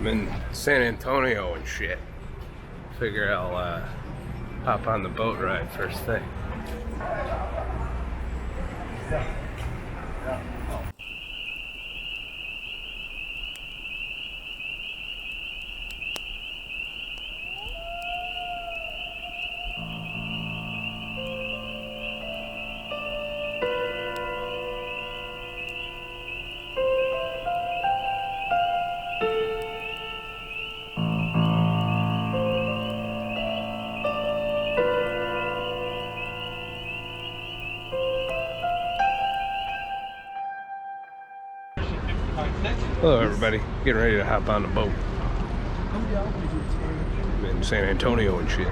I'm in San Antonio and shit. Figure I'll hop on the boat ride first thing. Hello everybody, getting ready to hop on the boat. I'm in San Antonio and shit.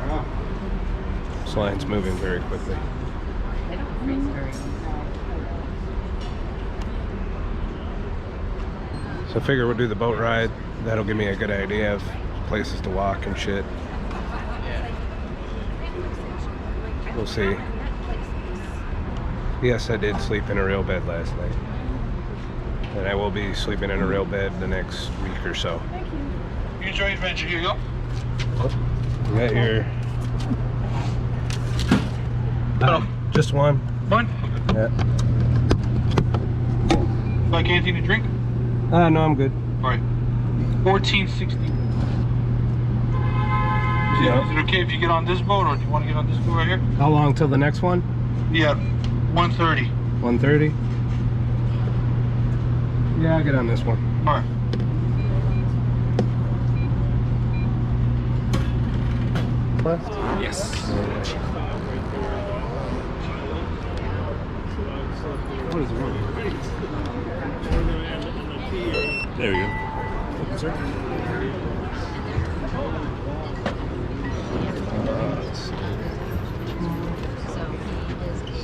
This line's moving very quickly. So I figure we'll do the boat ride. That'll give me a good idea of places to walk and shit. We'll see. Yes, I did sleep in a real bed last night. And I will be sleeping in a real bed the next week or so. Thank you. You enjoy your adventure. Here you go. Oh, you got your... just one. One? Yeah. Like anything to drink? No, I'm good. All right. 1460. Yeah. Is it okay if you get on this boat, or do you want to get on this boat right here? How long till the next one? Yeah, 1:30. 1:30? Yeah, I'll get on this one. All right. Left? Yes. What is wrong? There we go. Sir?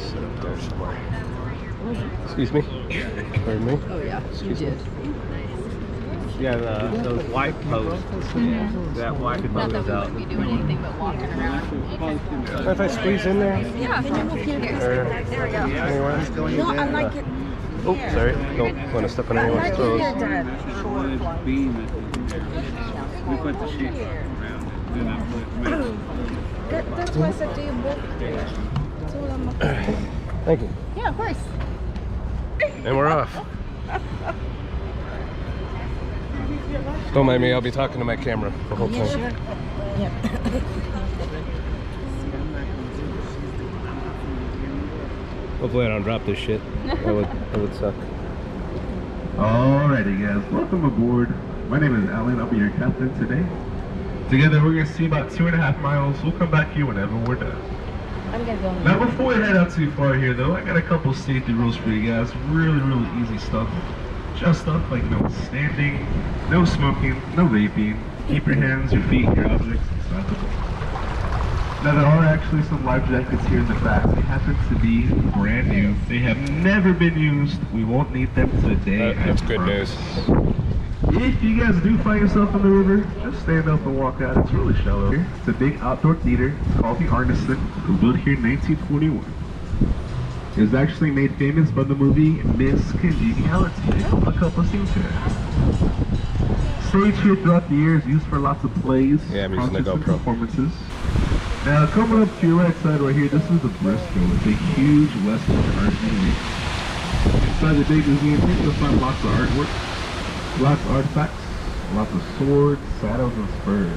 Sit up there somewhere. Excuse me? Pardon me? Oh yeah, you did. Yeah, those white posts. That white Not post that we out. wouldn't be doing anything but walking around. If I squeeze in there? Yeah, Or there we go. anywhere? No, I like it. Oh, sorry. Don't want to step on anyone's toes. We put the sheet around. That's why I said do you book? That's all I'm looking. Thank you. Yeah, of course. And we're off. Don't mind me, I'll be talking to my camera the whole time. Yeah, sure. Yep. Hopefully I don't drop this shit. That would suck. Alrighty guys, welcome aboard. My name is Alan, I'll be your captain today. Together we're going to see about 2.5 miles. We'll come back here whenever we're done. I'm gonna go. Now before we head out too far here though, I got a couple safety rules for you guys. Really easy stuff. Just stuff like no standing, no smoking, no vaping. Keep your hands, your feet, your objects inside the boat. Now there are actually some life jackets here in the back. They happen to be brand new. They have never been used. We won't need them today. That's good news. If you guys do find yourself in the river, just stand up and walk out. It's really shallow here. It's a big outdoor theater. It's called the Arneson. It was built here in 1921. It was actually made famous by the movie Miss Congeniality. A couple of scenes here. Staged here throughout the years, used for lots of plays, Yeah, I'm using the concerts, and GoPro. performances. Now coming up to your right side right here, this is the Briscoe. It's a huge Western art museum. Inside the big museum, you'll find lots of artwork, lots of artifacts, lots of swords, saddles, and spurs.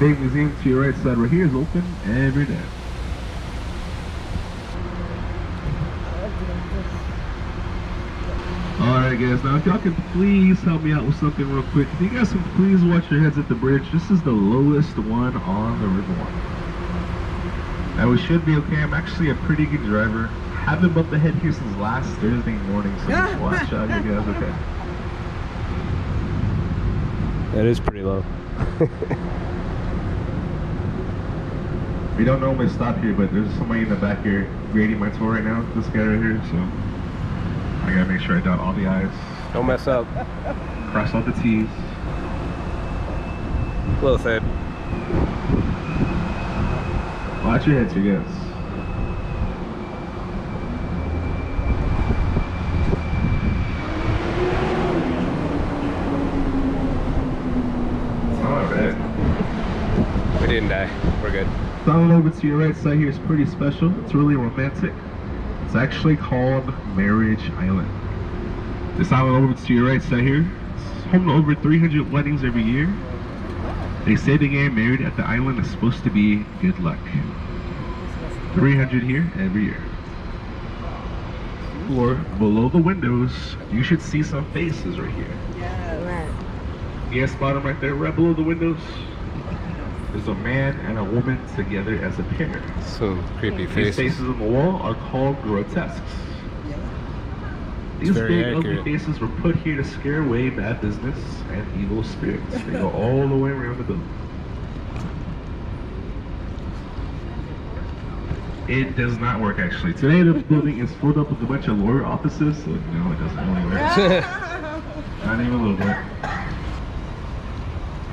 Big museum to your right side right here is open every day. Alright guys, now if y'all can please help me out with something real quick. If you guys can please watch your heads at the bridge. This is the lowest one on the Riverwalk. Now we should be okay. I'm actually a pretty good driver. Haven't bumped the head here since last Thursday morning, so just watch out you guys, okay? That is pretty low. We don't normally stop here, but there's somebody in the back here grading my tour right now. This guy right here, so I gotta make sure I dot all the I's, Don't mess up. cross all the T's. Well said. Watch your heads, you guys. didn't die. We're good. The island over to your right side here is pretty special. It's really romantic. It's actually called Marriage Island. This island over to your right side here is home to over 300 weddings every year. They say the getting married at the island is supposed to be good luck. 300 here every year. Or below the windows, you should see some faces right here. You spot them right there, right below the windows. There's a man and a woman together as a pair. Some creepy These faces. faces on the wall are called grotesques. These very big ugly accurate. faces were put here to scare away bad business and evil spirits. They go all the way around the building. It does not work actually. Today the building is filled up with a bunch of lawyer offices, so no, it doesn't really work. Not even a little bit.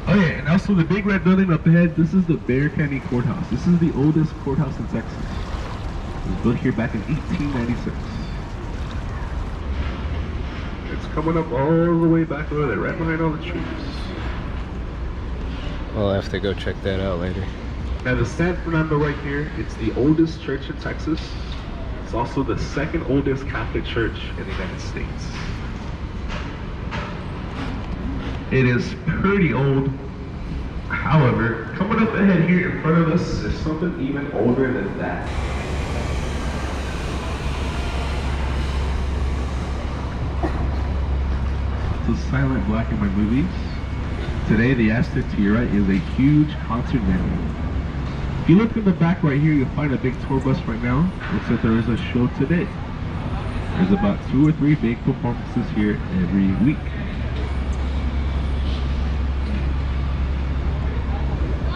Oh yeah, and also the big red building up ahead, this is the Bexar County Courthouse. This is the oldest courthouse in Texas. It was built here back in 1896. It's coming up all the way back over there, right behind all the trees. We'll have to go check that out later. Now the San Fernando right here, it's the oldest church in Texas. It's also the second oldest Catholic church in the United States. It is pretty old. However, coming up ahead here in front of us is something even older than that. It's a silent black and white movies. Today, the Aztec to your right is a huge concert venue. If you look in the back right here, you'll find a big tour bus right now. Looks like there is a show today. There's about 2 or 3 big performances here every week.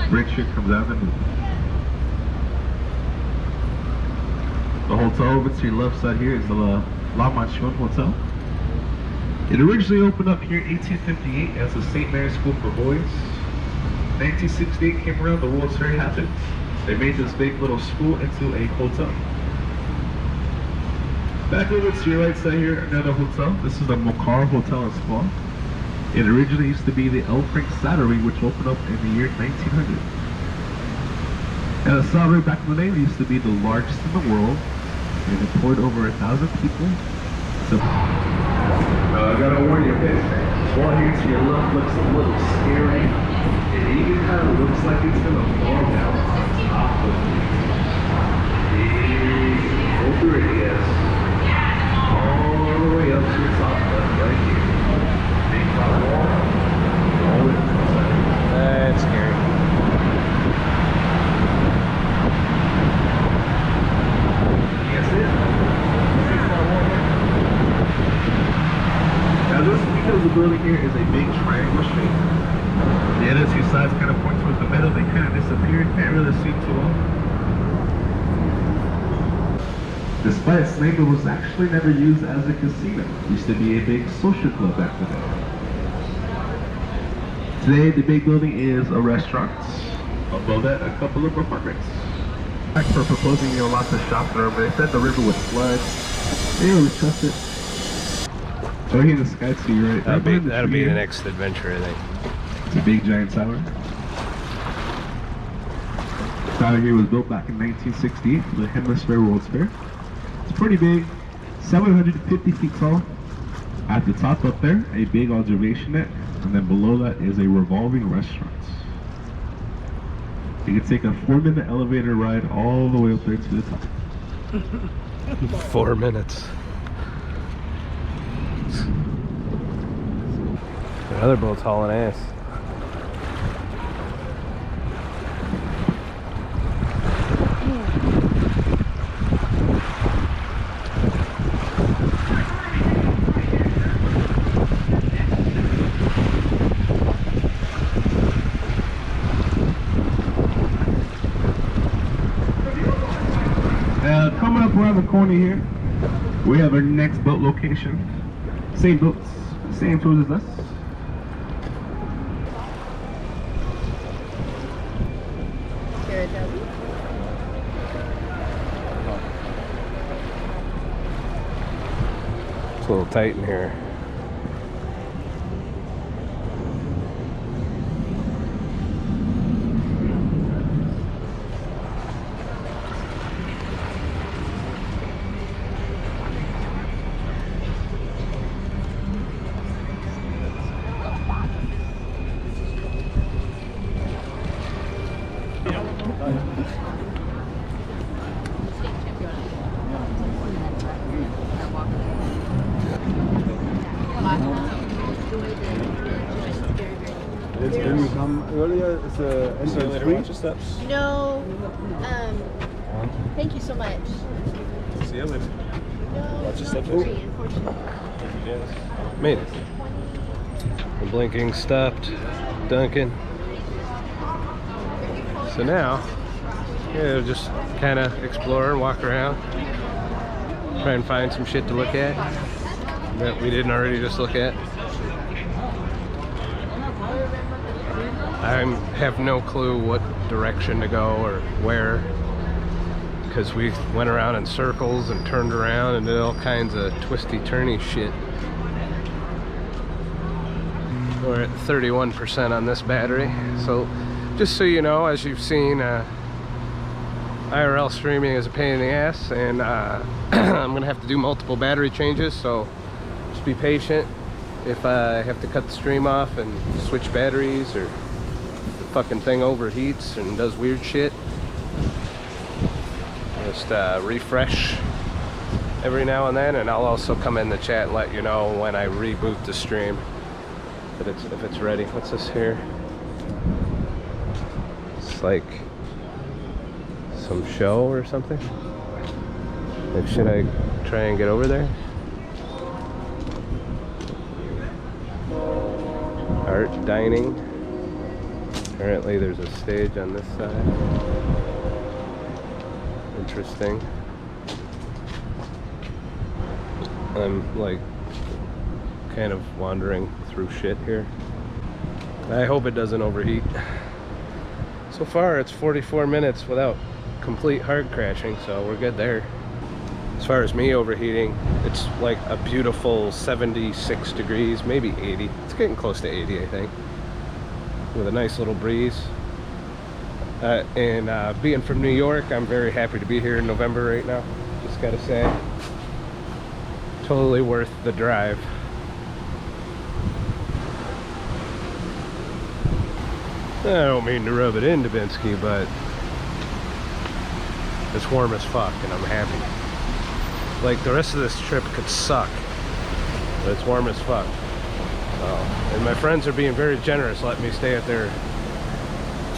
Brick shit comes out of the movie. The hotel over to your left side here is the La Mansion Hotel. It originally opened up here in 1858 as the St. Mary's School for Boys. 1968 came around, the World's Fair happened. They made this big little school into a hotel. Back over to your right side here, another hotel. This is the Mocar Hotel and Spa. It originally used to be the El Frank Salary, which opened up in the year 1900. And the Salary back in the day used to be the largest in the world, and it poured over 1,000 people. So, I gotta warn you, okay? This wall here to your left looks a little scary. It even kind of looks like it's gonna fall down on top of me. Go through it, yes. All the way up to the top left right here. Big top wall. All the way to the side. That's scary. Yes, it is. Big top wall there. Now this is because the building here is a big triangle shape. The other 2 sides kind of point towards the middle, they kind of disappear, can't really see too well. Despite its name, it was actually never used as a casino. It used to be a big social club back then. Today, the big building is a restaurant. Above that, a couple of apartments. Thanks for proposing lots of shops there, but they said the river would flood. They didn't really trust it. So here in the sky to your right. That'll be the next adventure, I think. It's a big giant tower. The tower here was built back in 1968 for the Hemisphere World's Fair. It's pretty big, 750 feet tall. At the top up there, a big observation deck, and then below that is a revolving restaurant. You can take a 4-minute elevator ride all the way up there to the top. 4 minutes. Another boat's hauling ass. Coming up around the corner here, we have our next boat location. Same boats, same tours as us. It's a little tight in here. When you come earlier, is the entrance free? Watch your steps. No. Thank you so much. See you later. No, Watch your it's not steps. free, unfortunately. Made it. The blinking stopped. Duncan. So now, yeah, just kind of explore and walk around. Try and find some shit to look at that we didn't already just look at. I have no clue what direction to go or where, because we went around in circles and turned around and did all kinds of twisty-turny shit. We're at 31% on this battery, so just so you know, as you've seen, IRL streaming is a pain in the ass, and I'm gonna have to do multiple battery changes, so just be patient if I have to cut the stream off and switch batteries, or the fucking thing overheats and does weird shit. Just refresh every now and then, and I'll also come in the chat and let you know when I reboot the stream that if it's ready. What's this here? It's like some show or something. Like, should I try and get over there? Art dining. Apparently there's a stage on this side. Interesting. I'm like kind of wandering through shit here. I hope it doesn't overheat. So far it's 44 minutes without complete hard crashing, so we're good there. As far as me overheating, it's like a beautiful 76 degrees, maybe 80. It's getting close to 80, I think, with a nice little breeze. And being from New York, I'm very happy to be here in November right now. Just gotta say, totally worth the drive. I don't mean to rub it in, Dubinsky, but it's warm as fuck and I'm happy. Like, the rest of this trip could suck, but it's warm as fuck. And my friends are being very generous, letting me stay at their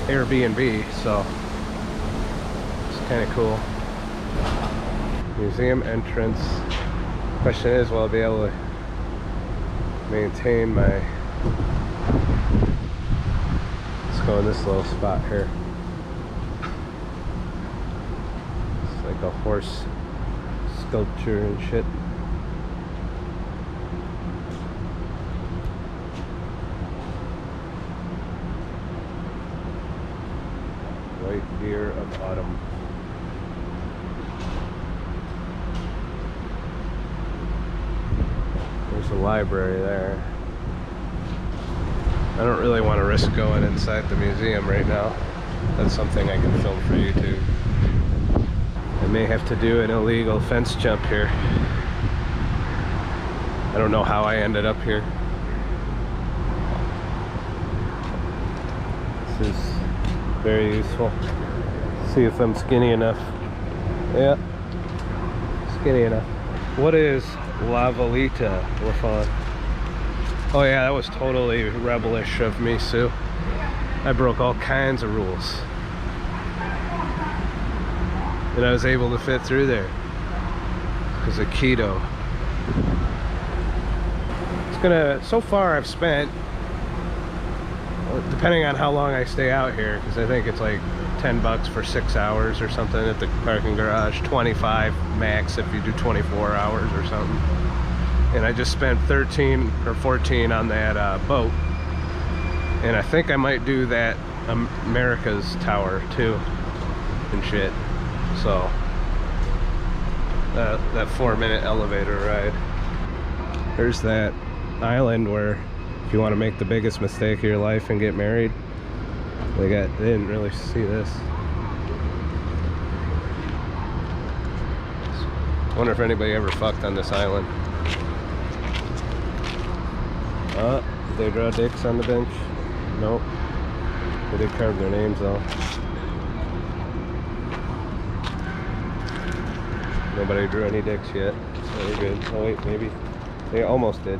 Airbnb, so it's kind of cool. Museum entrance. Question is, will I be able to maintain my... Let's go in this little spot here. It's like a horse sculpture and shit. White deer of autumn. There's a library there. I don't really want to risk going inside the museum right now. That's something I can film for YouTube. I may have to do an illegal fence jump here. I don't know how I ended up here. This is very useful. See if I'm skinny enough. Yeah, skinny enough. What is La Volita, Lafon? Oh yeah, that was totally rebellish of me, Sue. I broke all kinds of rules. And I was able to fit through there because of keto. It's gonna, so far I've spent, depending on how long I stay out here, because I think it's like $10 for 6 hours or something at the parking garage, 25 max if you do 24 hours or something. And I just spent 13 or 14 on that boat, and I think I might do that America's Tower too and shit. So that 4-minute elevator ride. There's that island where if you want to make the biggest mistake of your life and get married, they didn't really see this. Wonder if anybody ever fucked on this island. Did they draw dicks on the bench? Nope. They did carve their names though. Nobody drew any dicks yet, so we're good. Oh wait, maybe. They almost did.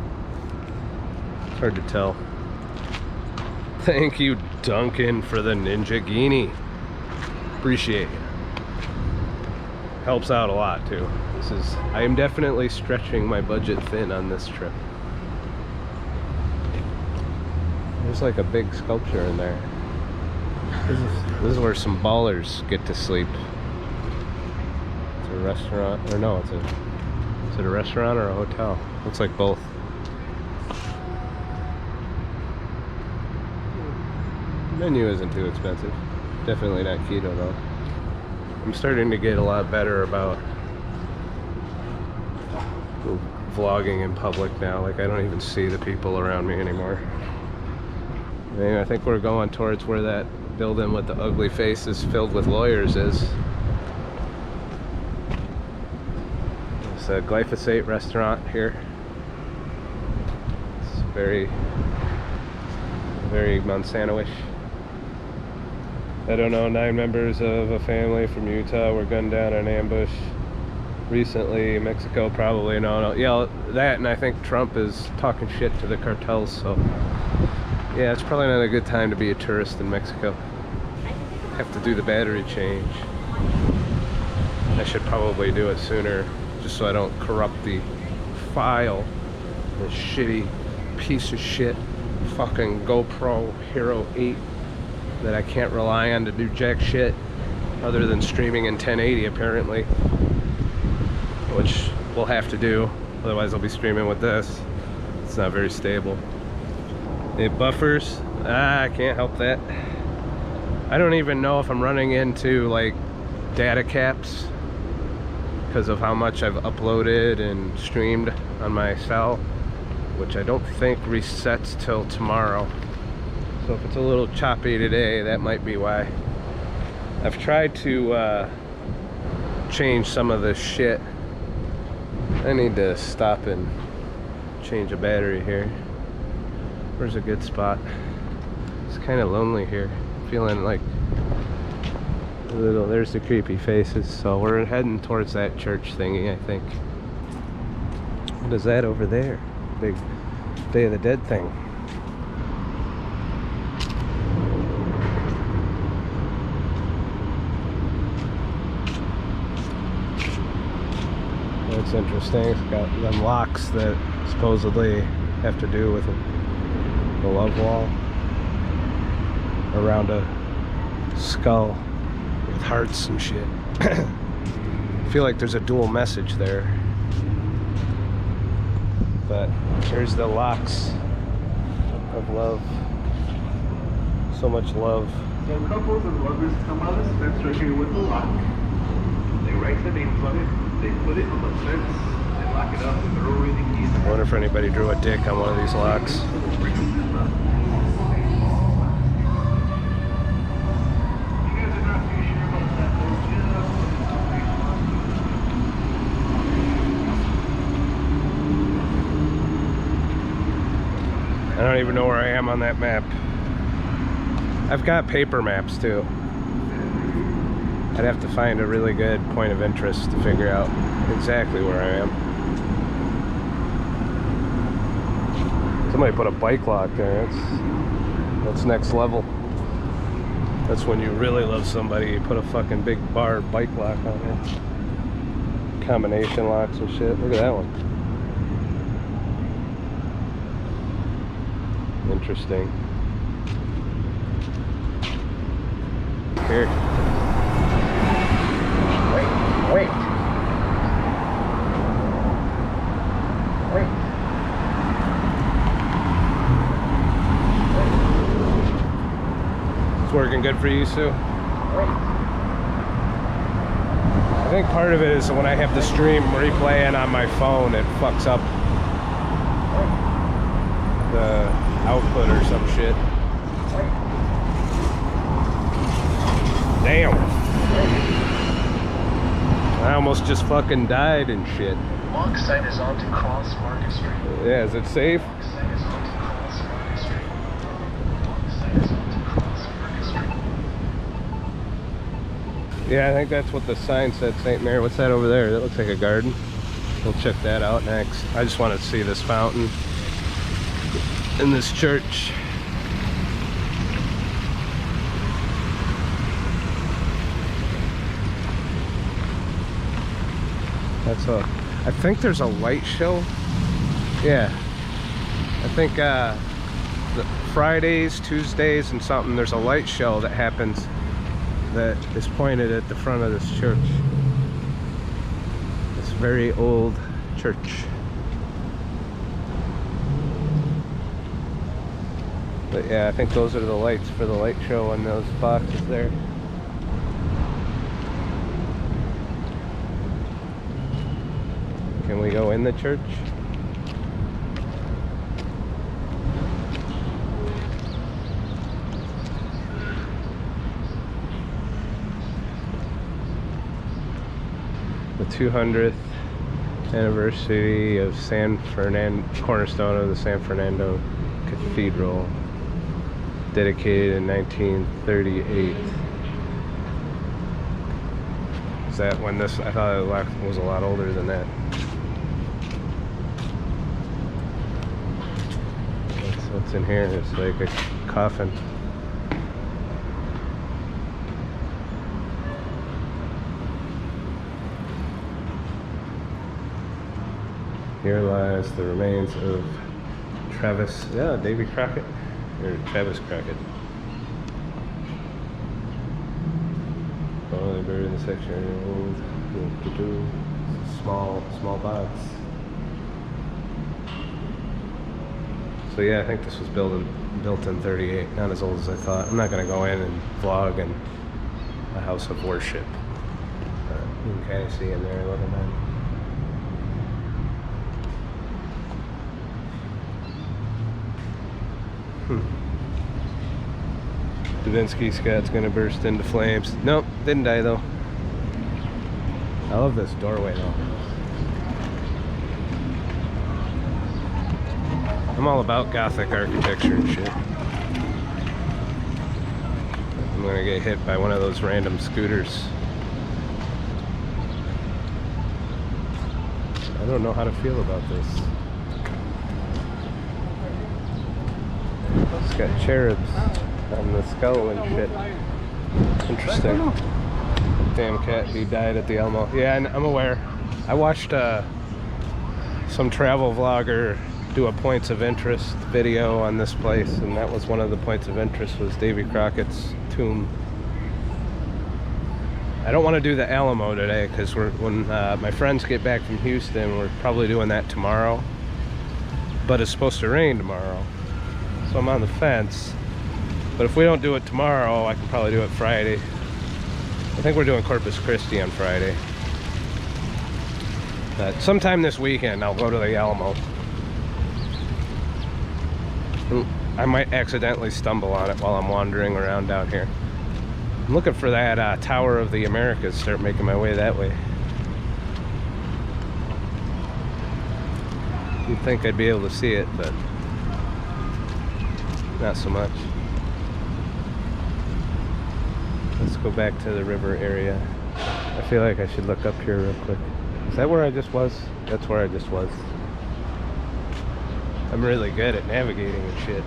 It's hard to tell. Thank you, Duncan, for the Ninja Guinea. Appreciate it. Helps out a lot too. I am definitely stretching my budget thin on this trip. There's like a big sculpture in there. This is where some ballers get to sleep. It's a restaurant, or no, is it a restaurant or a hotel? Looks like both. Menu isn't too expensive. Definitely not keto though. I'm starting to get a lot better about vlogging in public now. Like, I don't even see the people around me anymore. I think we're going towards where that building with the ugly faces filled with lawyers is. It's a glyphosate restaurant here. It's very Monsanto-ish. I don't know, 9 members of a family from Utah were gunned down in ambush recently. Mexico, probably. No. Yeah, that, and I think Trump is talking shit to the cartels, so yeah, it's probably not a good time to be a tourist in Mexico. Have to do the battery change. I should probably do it sooner, just so I don't corrupt the file. This shitty piece of shit fucking GoPro Hero 8 that I can't rely on to do jack shit other than streaming in 1080 apparently, which we'll have to do, otherwise I'll be streaming with this. It's not very stable. It buffers. I can't help that. I don't even know if I'm running into like data caps because of how much I've uploaded and streamed on my cell, which I don't think resets till tomorrow. So if it's a little choppy today, that might be why. I've tried to change some of this shit. I need to stop and change a battery here. Where's a good spot? It's kind of lonely here. Feeling like a little, there's the creepy faces. So we're heading towards that church thingy, I think. What is that over there? Big Day of the Dead thing. That's interesting. It's got them locks that supposedly have to do with the love wall around a skull with hearts and shit. I feel like there's a dual message there. But here's the locks of love. So much love. So couples and lovers come out of fence right here with the lock. They write their names on it. They put it on the fence, they lock it up, and throw away the keys. I wonder if anybody drew a dick on one of these locks. I don't even know where I am on that map. I've got paper maps too. I'd have to find a really good point of interest to figure out exactly where I am. Somebody put a bike lock there. That's next level. That's when you really love somebody. You put a fucking big bar bike lock on there. Combination locks and shit. Look at that one. Interesting. Here. Wait. It's working good for you, Sue? I think part of it is when I have the stream replaying on my phone, it fucks up the output or some shit. Damn. I almost just fucking died and shit. Walk site is on to Cross Market Street. Yeah, is it safe? Walk site is on to Cross Market Street. Walk site is on to Cross Market Street. Yeah, I think that's what the sign said, St. Mary. What's that over there? That looks like a garden. We'll check that out next. I just want to see this fountain in this church. That's a, I think there's a light show. Yeah. I think Fridays, Tuesdays, and something, there's a light show that happens that is pointed at the front of this church. This very old church. But yeah, I think those are the lights for the light show on those boxes there. Can we go in the church? The 200th anniversary of cornerstone of the San Fernando Cathedral, dedicated in 1938. Is that when this? I thought it was a lot older than that. What's in here? It's like a coffin. Here lies the remains of Davy Crockett, or Travis Crockett. Only buried in the section old, small box. So yeah, I think this was built in 38, not as old as I thought. I'm not gonna go in and vlog in a house of worship. You can kind of see in there, look at that. Da Vinci Scott's gonna burst into flames. Nope, didn't die though. I love this doorway though. I'm all about Gothic architecture and shit. I'm gonna get hit by one of those random scooters. I don't know how to feel about this. It's got cherubs on the skull and shit. Interesting. Damn cat who died at the Elmo. Yeah, I'm aware. I watched some travel vlogger do a points of interest video on this place, and that was one of the points of interest, was Davy Crockett's tomb. I don't want to do the Alamo today because when my friends get back from Houston, we're probably doing that tomorrow. But it's supposed to rain tomorrow, so I'm on the fence. But if we don't do it tomorrow, I can probably do it Friday. I think we're doing Corpus Christi on Friday. But sometime this weekend, I'll go to the Alamo. I might accidentally stumble on it while I'm wandering around down here. I'm looking for that Tower of the Americas, start making my way that way. You'd think I'd be able to see it, but not so much. Let's go back to the river area. I feel like I should look up here real quick. Is that where I just was? That's where I just was. I'm really good at navigating and shit.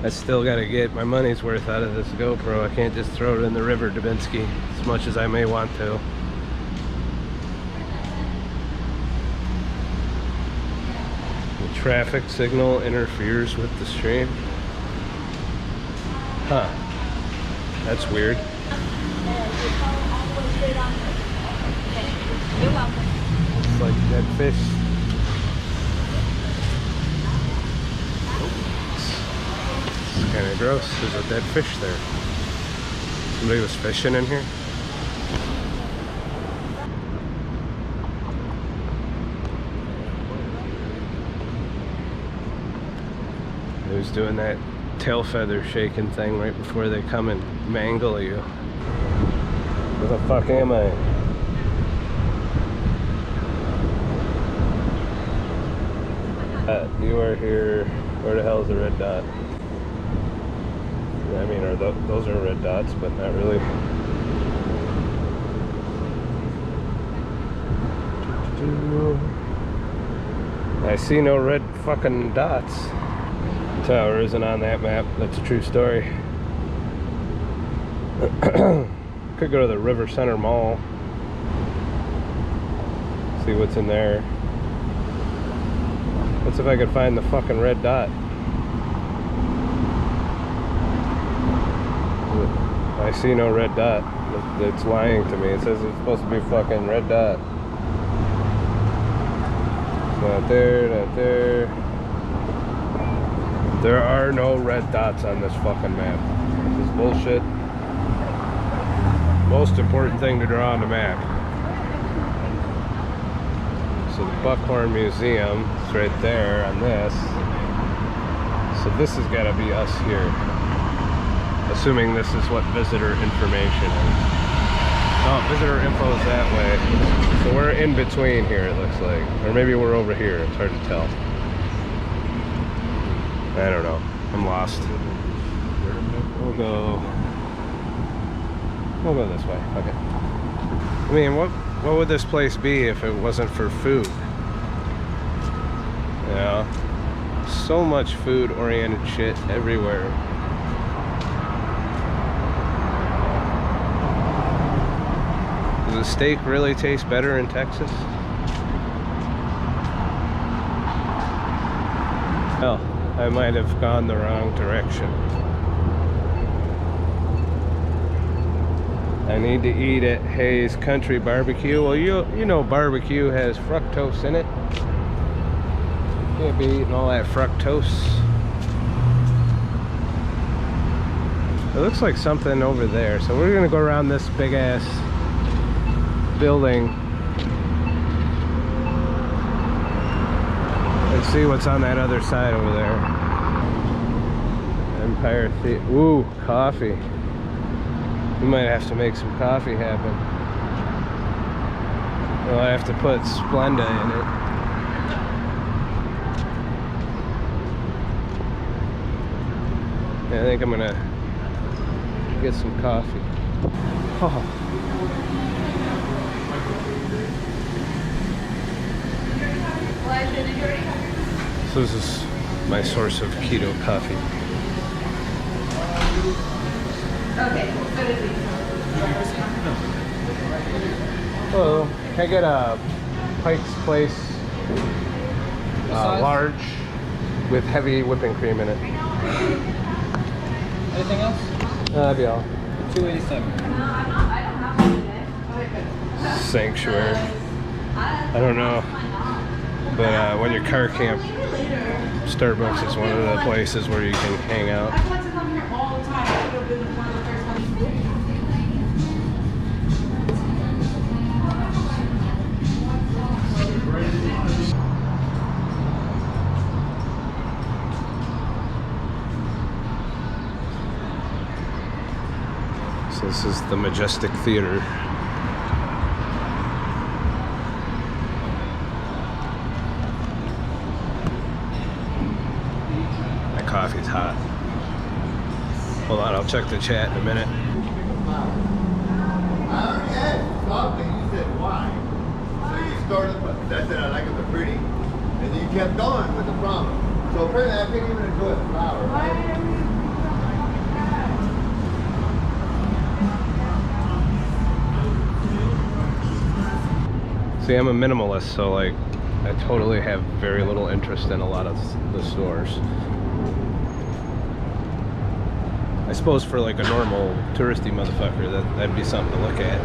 I still gotta get my money's worth out of this GoPro. I can't just throw it in the river, Dubinsky, as much as I may want to. The traffic signal interferes with the stream. Huh. That's weird. It's like dead fish. It's kind of gross. There's a dead fish there. Somebody was fishing in here. Who's doing that tail feather shaking thing right before they come and mangle you? Where the fuck am I? You are here. Where the hell is the red dot? I mean, those are red dots, but not really. I see no red fucking dots. Tower isn't on that map. That's a true story. Could go to the River Center Mall. See what's in there. Let's see if I could find the fucking red dot. I see no red dot. It's lying to me. It says it's supposed to be fucking red dot. Not there, not there. There are no red dots on this fucking map. This is bullshit. Most important thing to draw on the map. So the Buckhorn Museum is right there on this. So this has got to be us here. Assuming this is what visitor information is. Oh, visitor info is that way. So we're in between here, it looks like. Or maybe we're over here, it's hard to tell. I don't know. I'm lost. We'll go this way. Okay. I mean, what would this place be if it wasn't for food? You know? So much food-oriented shit everywhere. Does the steak really taste better in Texas? Oh, I might have gone the wrong direction. I need to eat at Hayes Country Barbecue. Well, you know barbecue has fructose in it. Can't be eating all that fructose. It looks like something over there. So we're gonna go around this big ass building and see what's on that other side over there. Empire Theater. Ooh, coffee. We might have to make some coffee happen. Well, I have to put Splenda in it. I think I'm gonna get some coffee. Oh. So this is my source of keto coffee. Hello, can I get a Pike's Place large with heavy whipping cream in it? Anything else? That'd be all. 287. Sanctuary. I don't know. But when your car camp, Starbucks is one of the places where you can hang out. So this is the Majestic Theater. Coffee's hot. Hold on, I'll check the chat in a minute. I already asked something. You said why. So you started, but I said I like them pretty, and then you kept going with the problem. So apparently I couldn't even enjoy the flower. See, I'm a minimalist, so like I totally have very little interest in a lot of the stores. I suppose for like a normal touristy motherfucker, that'd be something to look at.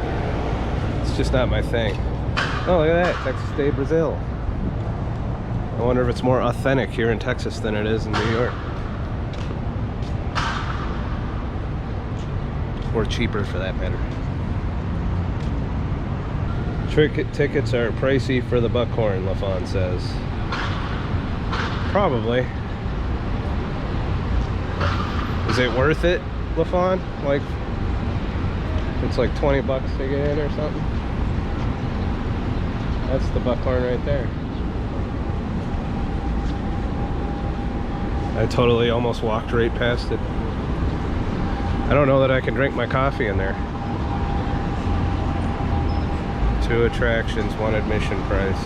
It's just not my thing. Oh, look at that, Texas Day Brazil. I wonder if it's more authentic here in Texas than it is in New York. Or cheaper for that matter. Tickets are pricey for the Buckhorn, LaFawn says. Probably. Is it worth it, LaFawn? Like, it's like 20 bucks to get in or something? That's the Buckhorn right there. I totally almost walked right past it. I don't know that I can drink my coffee in there. 2 attractions, 1 admission price.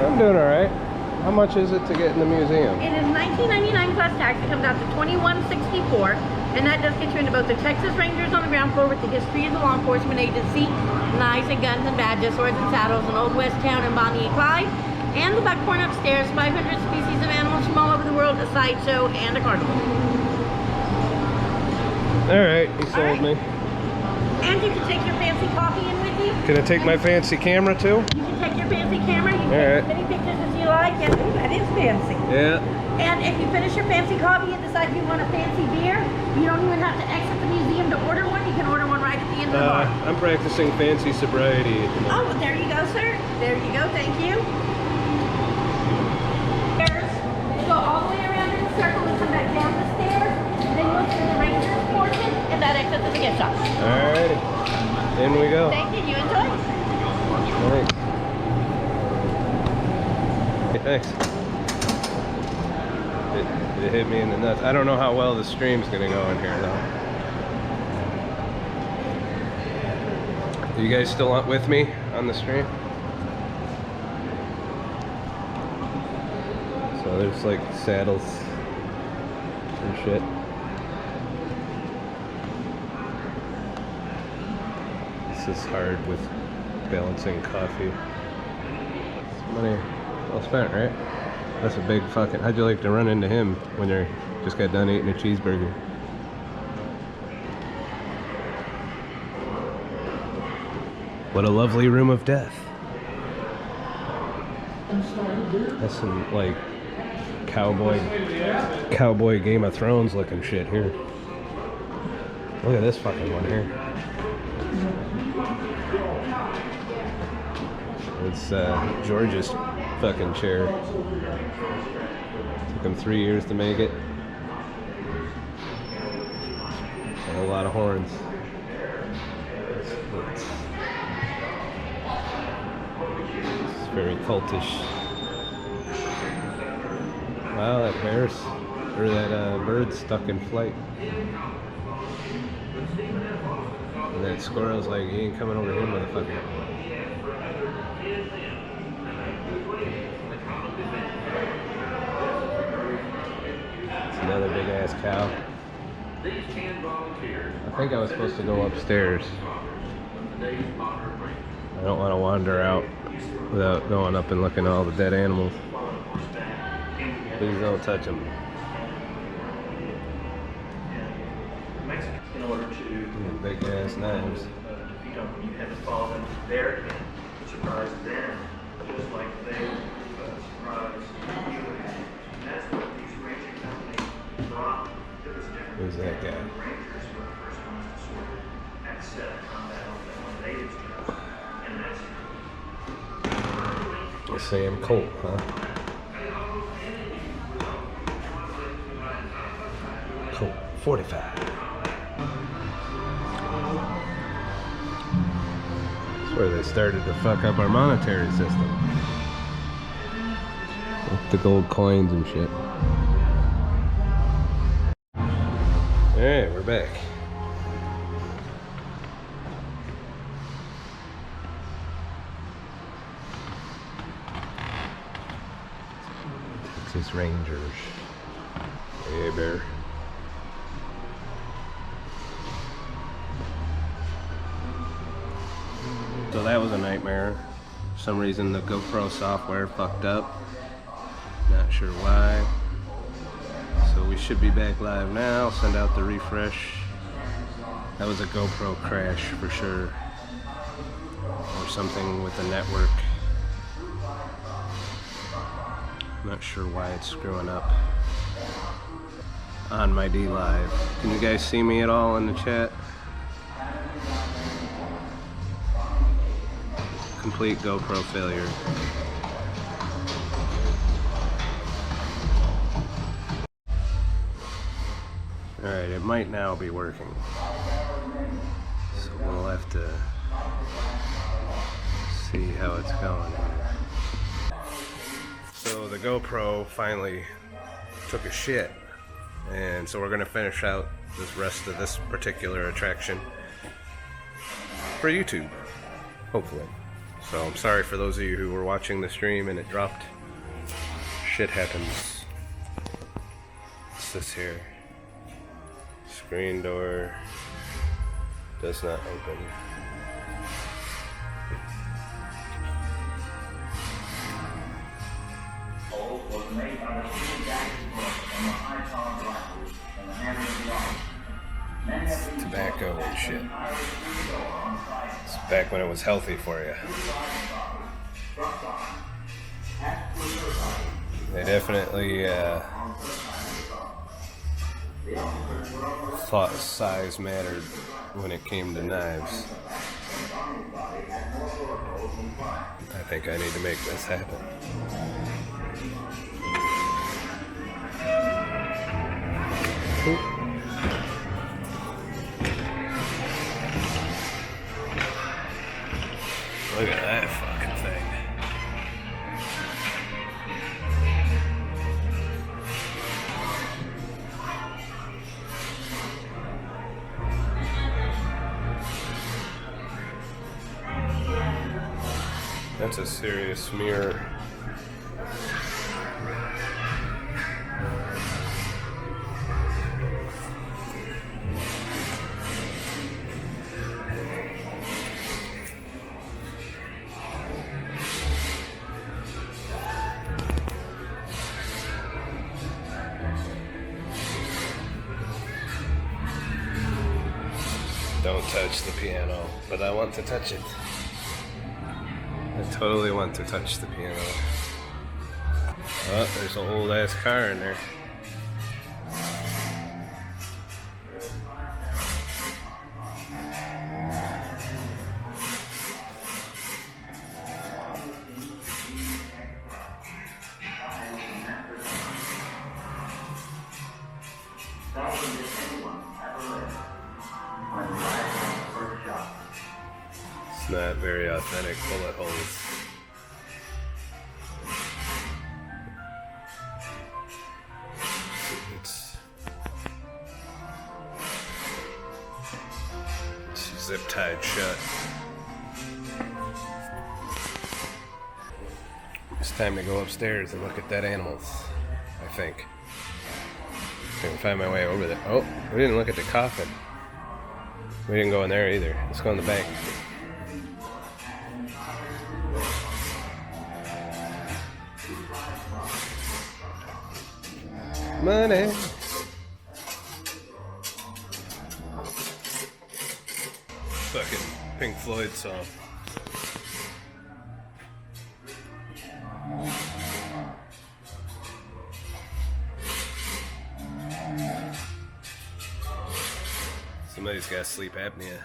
I'm doing all right. How much is it to get in the museum? It is $19.99 plus tax. It comes out to $21.64, and that does get you into both the Texas Rangers on the ground floor with the history of the law enforcement agency, knives and guns and badges, swords and saddles, and Old West Town and Bonnie and Clyde, and the Buckhorn upstairs, 500 species of animals from all over the world, a sideshow, and a carnival. All right, you sold me. And you can take your fancy coffee in with you. Can I take my fancy camera too? You can take your fancy camera. You can All take right. as many pictures as you like. Yes, that is fancy. Yeah. And if you finish your fancy coffee and decide you want a fancy beer, you don't even have to exit the museum to order one. You can order one right at the end of the bar. I'm practicing fancy sobriety at the moment. Oh, well, there you go, sir. There you go. Thank you. Stairs. You go all the way around in a circle and come back down the stairs. Then you'll see the Rangers portion, and that exits to the gift shop. All right. In we go. Thank you. You enjoy? Thanks. Hey, thanks. It hit me in the nuts. I don't know how well the stream's gonna go in here though. Are you guys still with me on the stream? So there's like saddles and shit. This is hard with balancing coffee. It's money well spent, right? That's a big fucking... How'd you like to run into him when you just got done eating a cheeseburger? What a lovely room of death. That's some like cowboy Game of Thrones looking shit here. Look at this fucking one here. It's George's fucking chair. Took him 3 years to make it. And a lot of horns. It's very cultish. Wow, that bird's stuck in flight. And that squirrel's like, he ain't coming over here, motherfucker. It's another big ass cow. I think I was supposed to go upstairs. I don't want to wander out without going up and looking at all the dead animals. Please don't touch them. In order to big ass knives. you had to follow them to their tent, surprise them, just like they surprise you. And that's what these ranging companies brought. It was different. Who's that guy? Rangers were the first ones to sort of accept combat on the natives job. And that's Sam Colt, huh? Colt 45. That's where they started to fuck up our monetary system. With the gold coins and shit. Alright, we're back. Texas Rangers. Hey, bear. So that was a nightmare. For some reason the GoPro software fucked up. Not sure why. So we should be back live now. Send out the refresh. That was a GoPro crash for sure. Or something with the network. Not sure why it's screwing up on my D Live. Can you guys see me at all in the chat? Complete GoPro failure. Alright, it might now be working. So we'll have to see how it's going here. So the GoPro finally took a shit. And so we're going to finish out this rest of this particular attraction for YouTube, hopefully. So I'm sorry for those of you who were watching the stream and it dropped shit happens. What's this here? Screen door does not open. Was made by the Steve Jackson book and the high power glasses and the hammer of the art. Many of these Tobacco and shit. It's back when it was healthy for you. They definitely thought size mattered when it came to knives. I think I need to make this happen. Look at that fucking thing. That's a serious mirror. Don't touch the piano, but I want to touch it. I totally want to touch the piano. Oh, there's an old ass car in there. It's not very authentic bullet holes. It's zip tied shut. It's time to go upstairs and look at that animals, I think. I can find my way over there. Oh, we didn't look at the coffin. We didn't go in there either. Let's go in the bank. Money. Fucking Pink Floyd song. Somebody's got sleep apnea.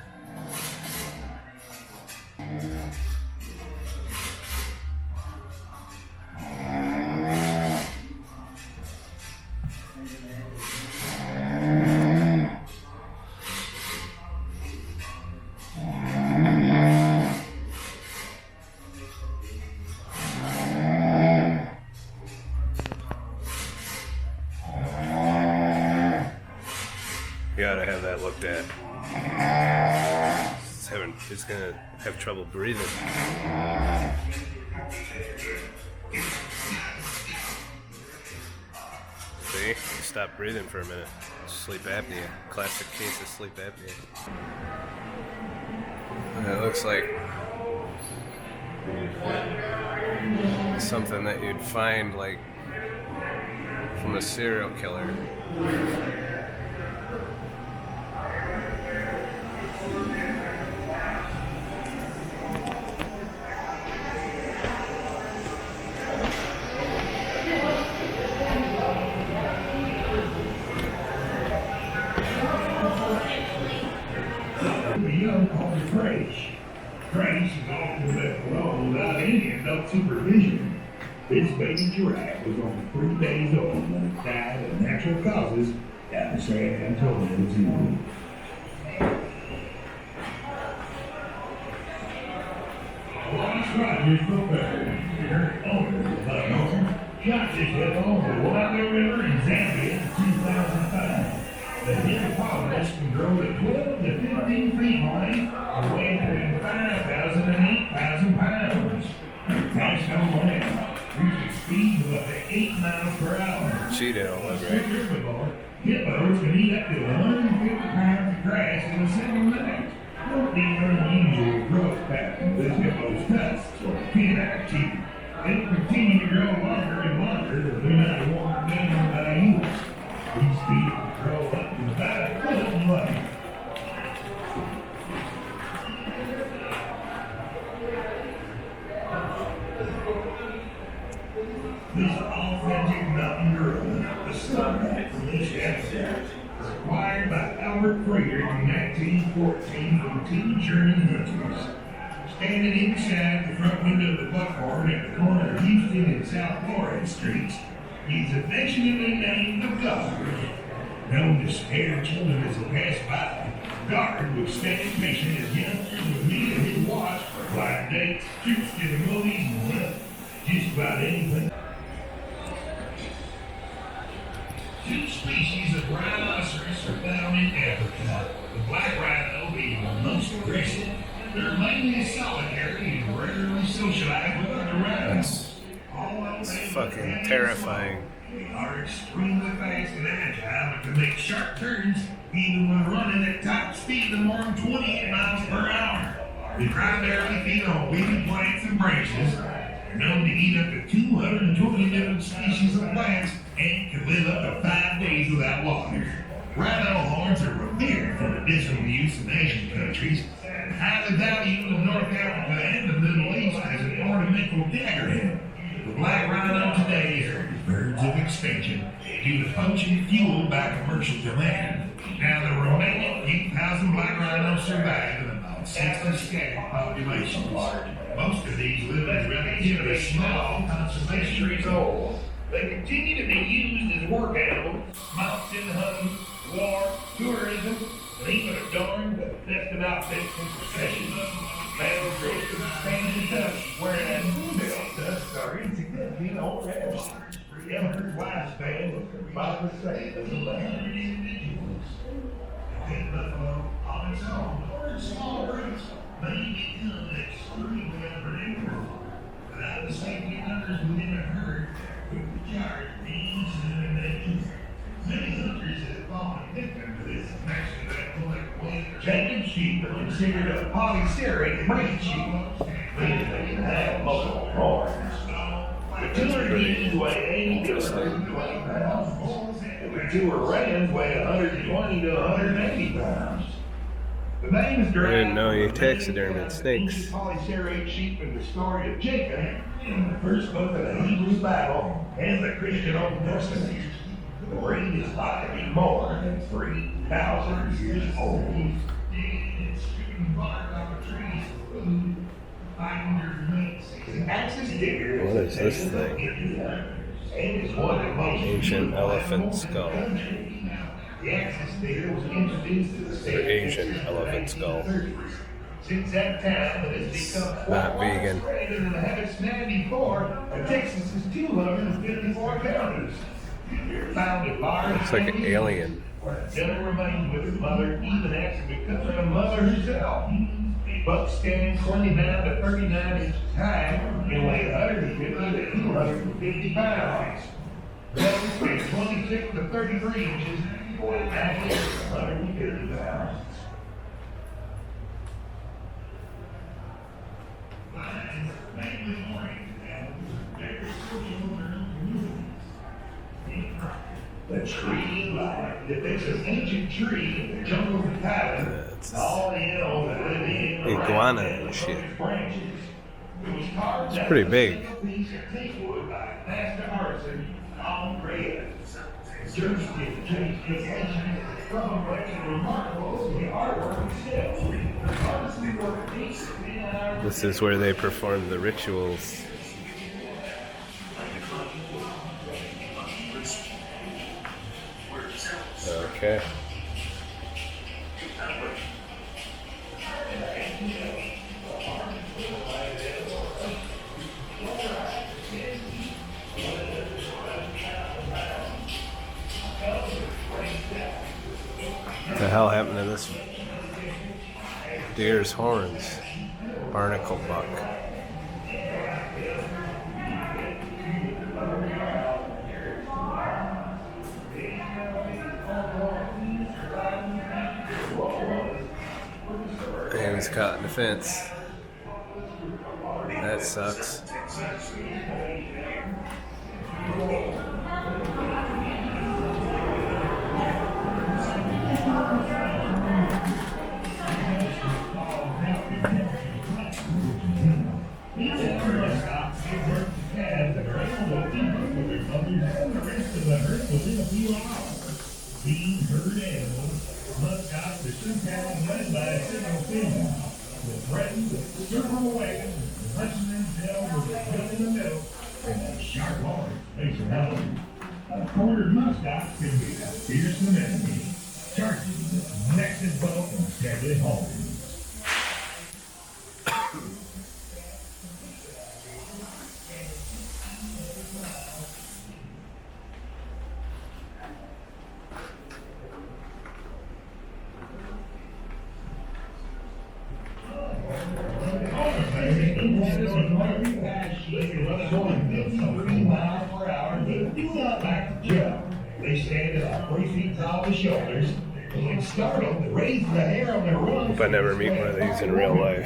Gotta have that looked at. It's gonna have trouble breathing. See? Stop breathing for a minute. Sleep apnea. Classic case of sleep apnea. And it looks like something that you'd find like from a serial killer. Trace is often left alone without any adult supervision. This baby giraffe was only 3 days old when it died of natural causes down the San Antonio Zoo. Ross Rogers Professor, here, owner of the home, shot this headlong the Water River in Zambia in 2005. The hippopotamus can grow to 12 to 15 feet length and weigh between 5,000 and 8,000 pounds. That's no land. Reaching speeds of up to 8 miles per hour. Cheetah don't live right. Hippos can eat up to 150 pounds of grass in a single night. Don't be unusual growth pattern with hippos' tusks or canine teeth. They'll continue to grow longer and longer if they're not worn down by humans. These feet will grow up to about a foot in length. This authentic mountain gorilla, the sunlight from this episode, was acquired by Albert Frater in 1914 from 2 German hunters. Standing inside the front window of the Buckhorn at the corner of Houston and South Florida Streets, he's affectionately named the Guard. Known to scare children as they pass by, Guard would stand patient as youngsters would meet at his watch for blind dates, trips to the movies, and just about anything. 2 species of rhinoceros are found in Africa. The black rhino being the most aggressive. They're mainly solitary and rarely socialize with other rhinos. It's fucking terrifying. They are extremely fast and agile and can make sharp turns even when running at top speed of more than 28 miles per hour. They primarily feed on weedy plants and branches. They're known to eat up to 220 different species of plants and can live up to 5 days without water. Rhino horns are revered for medicinal use in Asian countries and highly valued in North Africa and the Middle East as an ornamental daggerhead. The black rhino today is on the verge of extinction due to poaching fueled by commercial demand. Now the remaining 8,000 black rhinos survive in about 60 scattered populations. Most of these live in relatively small conservation reserves. They continue to be used as work animals, mountain hunting, war, tourism, and even adorned with festive outfits and processions. Males dressed in fancy tucks, whereas female tucks are insignificant or average. The emperor's lifespan was about the same as the land individuals. The buffalo on its own, or in small groups, may become extremely unpredictable. Without the safety numbers within a herd, many hunters have fallen victim to this Jacob sheep are considered a polyceric breed sheep, meaning they can have multiple horns. The mature ewes weigh 80 to 120 pounds. The mature rams weigh 120 to 180 pounds. The name is derived I didn't know you taxidermied snakes. Polycerate sheep in the story of Jacob in the first book of the Hebrew Bible and the Christian Old Testament. The breed is thought to be more than 3,000 years old. What is this thing? Ancient elephant skull. The axis digger was introduced to the state Asian elephant skull. Since that time, it has become Not vegan. greater than it had been before, and Texas is 254 counties. Found in large Looks like an alien. still remains with his mother even after becoming a mother herself. A buck standing 29 to 39 inches high and weighed 150 to 250 pounds. Doves weigh 26 to 33 inches or an average of 150 pounds. Lions are mainly oriented animals with very social communities. The tree lion depicts an ancient tree in the jungles of Thailand. All the animals that live in Iguana and shit. branches. It was carved It's pretty big. piece of teakwood by master artisan Tom Red. Journalistic transportation from remarkable the artwork itself. Artistry work decent. This is where they perform the rituals. Okay. What the hell happened to this deer's horns? Barnacle buck. He's caught in the fence. That sucks. Being herd animals, muskox are sometimes led by a single female. Will threaten to circle away and punching themselves with a gun in the middle and a sharp horn makes them howling. A quartered muskox can be a fearsome enemy, charging with massive bulk and deadly horns. They stand about 3 feet tall with shoulders, and when startled, raise the hair on their rungs. Hope I never meet one of these in real life.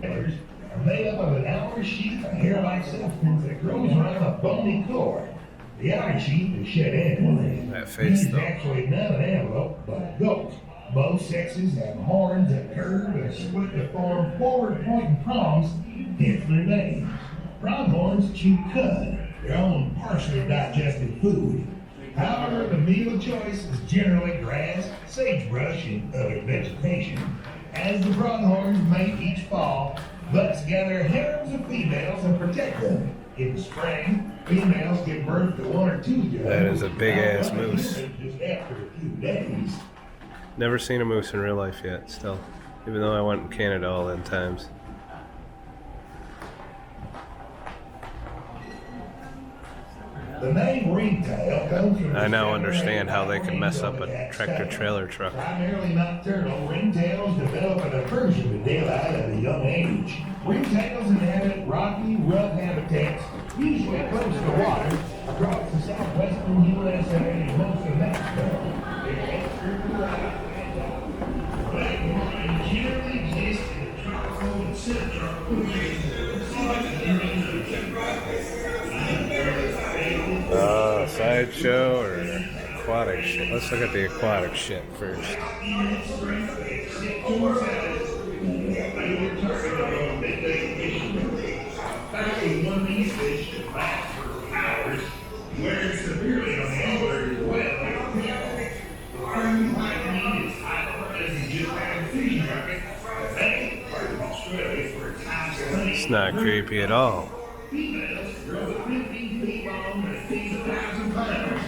Are made up of an outer sheath of hair-like substance that grows around a bony cord. The outer sheath is shed annually. That face, This is though. actually not an antelope, but a goat. Both sexes have horns that curve and are split to form forward-pointing prongs, hence their names. Pronghorns chew cud, their own partially digested food. However, the meal of choice is generally grass, sagebrush, and other vegetation. As the pronghorns mate each fall, bucks gather harems of females and protect them. In the spring, females give birth to 1 or 2 young. That is a big-ass moose. Just after a few days. Never seen a moose in real life yet, still. Even though I went in Canada all them times. The name ringtail comes from I now understand how they can mess up a tractor-trailer truck. Primarily nocturnal, ringtails develop an aversion to daylight at a young age. Ringtails inhabit rocky, rough habitats, usually close to water, across the southwestern USA and most of Mexico. Black generally exist in the tropical and subtropical regions. Sideshow or aquatic shit? Let's look at the aquatic shit first. One of these fish can last for hours, wearing severely on the elbow as well. Army whitening is hot as you just had a fishing market. They part of Australia for its high spring. It's not creepy at all. Females grow 15 feet long and feed 1,000 pounds.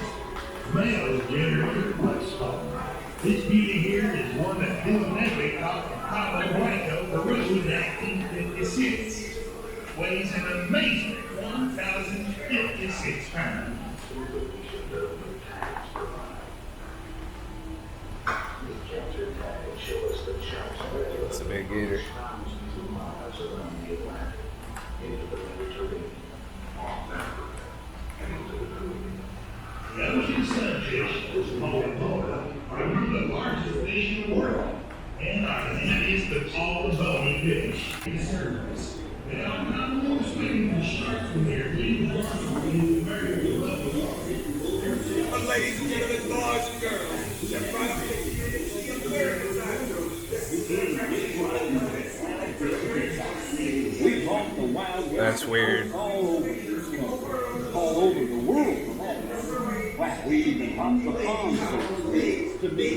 Males generally much smaller. This beauty here is one that Bill Nesbitt caught from Pablo Blanco, Peru in 1956. Weighs an amazing 1,056 pounds. It's a big gator. The ocean sunfish, small boa, are one of the largest fish in the world and are the heaviest of all the bony fish. They are not more swimming than sharks when they are leaving water in very low water. Ladies and gentlemen, boys and girls, That's weird. All over the world, for that matter. Wow, we even hopped the pond to be.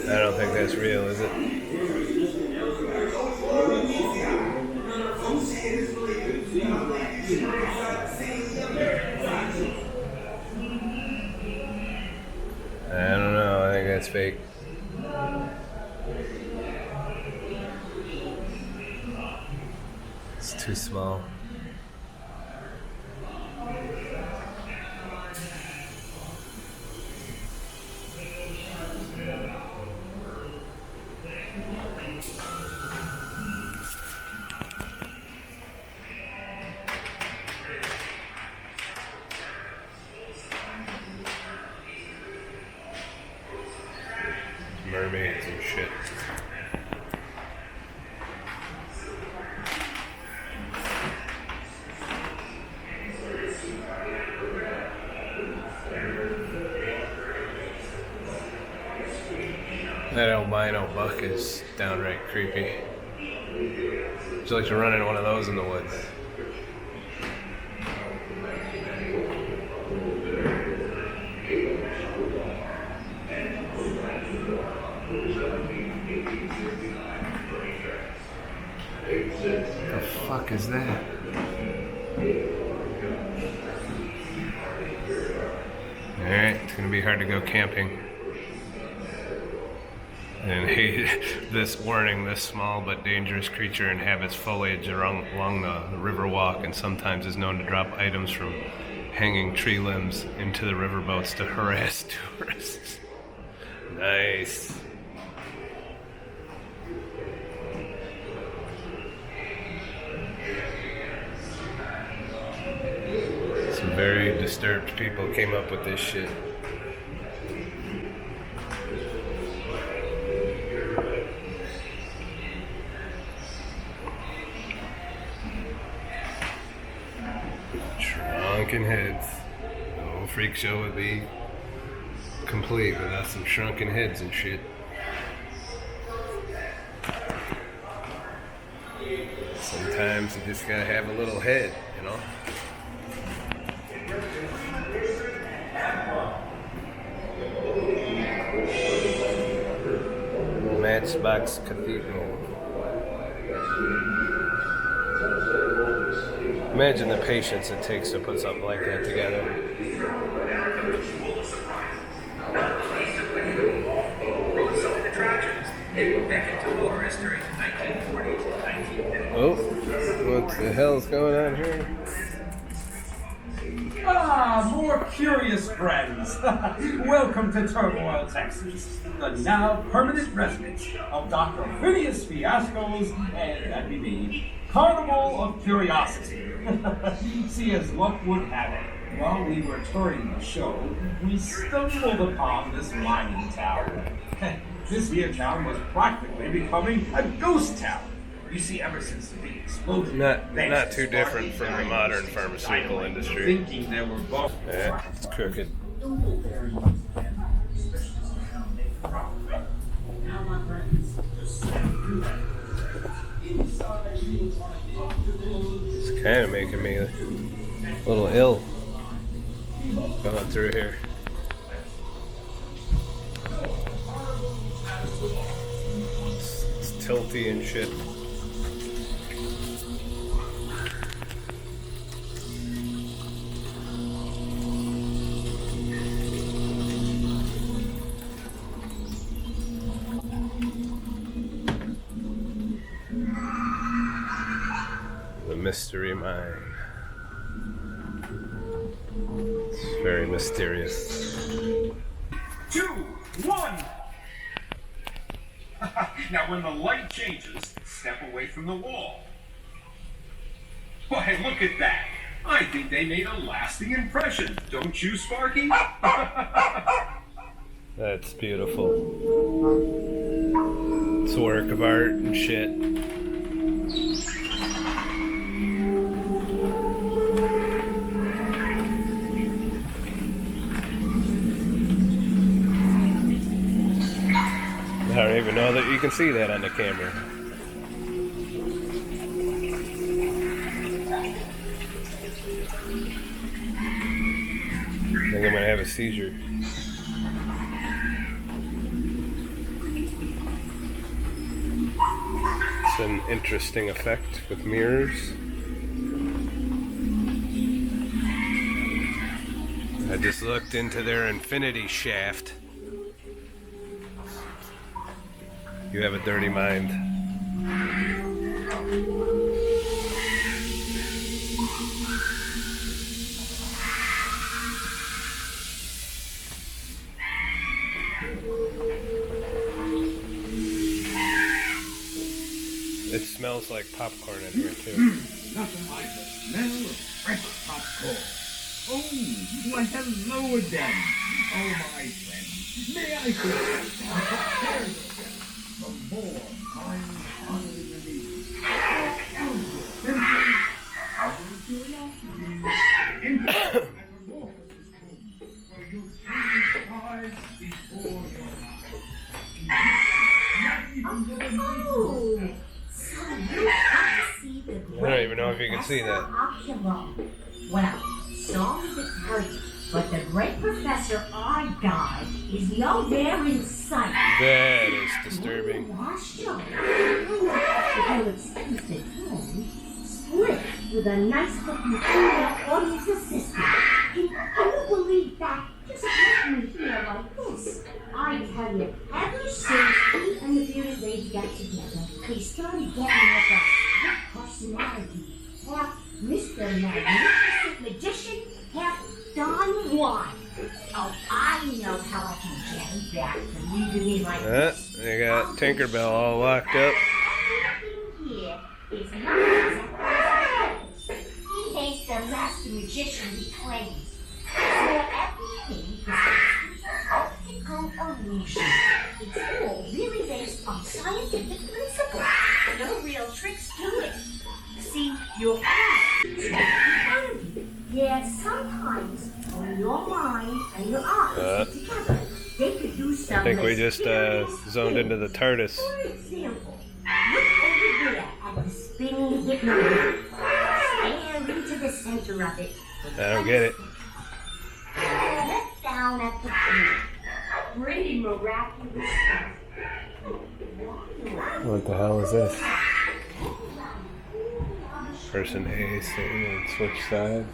I don't think that's real, is it? I don't know, I think that's fake. It's too small. mermaids and shit. That albino buck is downright creepy. Would you like to run into one of those in the woods? The fuck is that? Alright, it's gonna be hard to go camping. And this warning, this small but dangerous creature inhabits foliage along the Riverwalk and sometimes is known to drop items from hanging tree limbs into the riverboats to harass tourists. Nice. Some very disturbed people came up with this shit. Shrunken heads. No freak show would be complete without some shrunken heads and shit. Sometimes you just gotta have a little head, you know? Matchbox Cathedral. Imagine the patience it takes to put something like that together. Oh, what the hell's going on here? Ah, more curious friends. Welcome to Turmoil, Texas, the now permanent residence of Dr. Phineas Fiasco's, and that'd be me, Carnival of Curiosity. See, as luck would have it, while we were touring the show, we stumbled upon this mining town. This here town was practically becoming a ghost town. You see, ever since the big explosion, not too different from the modern pharmaceutical industry. Thinking they were both. Yeah, it's crooked. It's kind of making me a little ill going through here. It's tilty and shit. Mystery mine. It's very mysterious. 2, 1. Now, when the light changes, step away from the wall. Why, look at that. I think they made a lasting impression. Don't you, Sparky? That's beautiful. It's a work of art and shit. I don't even know that you can see that on the camera. I think I'm gonna have a seizure. It's an interesting effect with mirrors. I just looked into their infinity shaft. You have a dirty mind. It smells like popcorn in here too. Nothing like the smell of fresh popcorn. Oh, well, hello again. Oh, my friend. May I suggest a carrier from more kind-hearted individuals? Simply, out of curiosity, enter metamorphosis room, where you'll change size before your Oh, so you got to see the I don't even know if you can see that. Well, sorry to tell you, but the great professor I got is nowhere in sight. That is disturbing. Split with a nice looking female audience assistant. Can you believe that? Just let me hear like this. I tell you, ever since he and the beauty lady got together, they started getting like a split personality. Half Mr. Magnificent Magician, half Don Juan. Oh, I know how I can get him back from leaving me like this. They got Tinkerbell all locked up. Everything here is not exactly as it is. He ain't the master magician he claims. So everything is optical illusion. It's all really based on scientific principles. No real tricks to it. See, your yeah, sometimes when your mind and your eyes get together, they could do something. I think we just zoned into the TARDIS. For example, look over there at the spinning hypnogram. Stare into the center of it. I don't get it. Look down at the floor. Pretty miraculous stuff. What the hell is this? Person A, switch sides.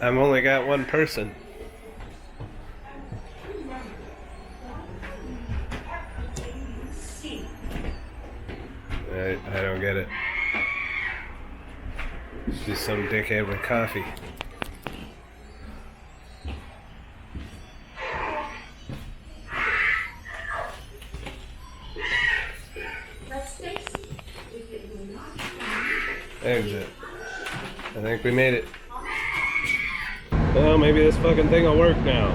I've only got one person. I don't get it. She's some dickhead with coffee. Exit. I think we made it. Well, maybe this fucking thing will work now.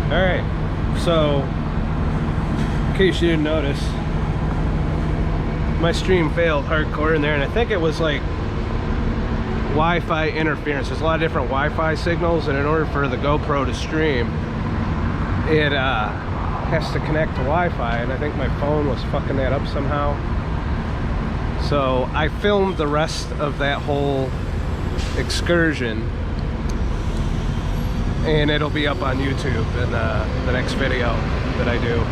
Alright, so in case you didn't notice, my stream failed hardcore in there, and I think it was like Wi-Fi interference. There's a lot of different Wi-Fi signals, and in order for the GoPro to stream, it has to connect to Wi-Fi, and I think my phone was fucking that up somehow. So I filmed the rest of that whole excursion, and it'll be up on YouTube in the next video that I do.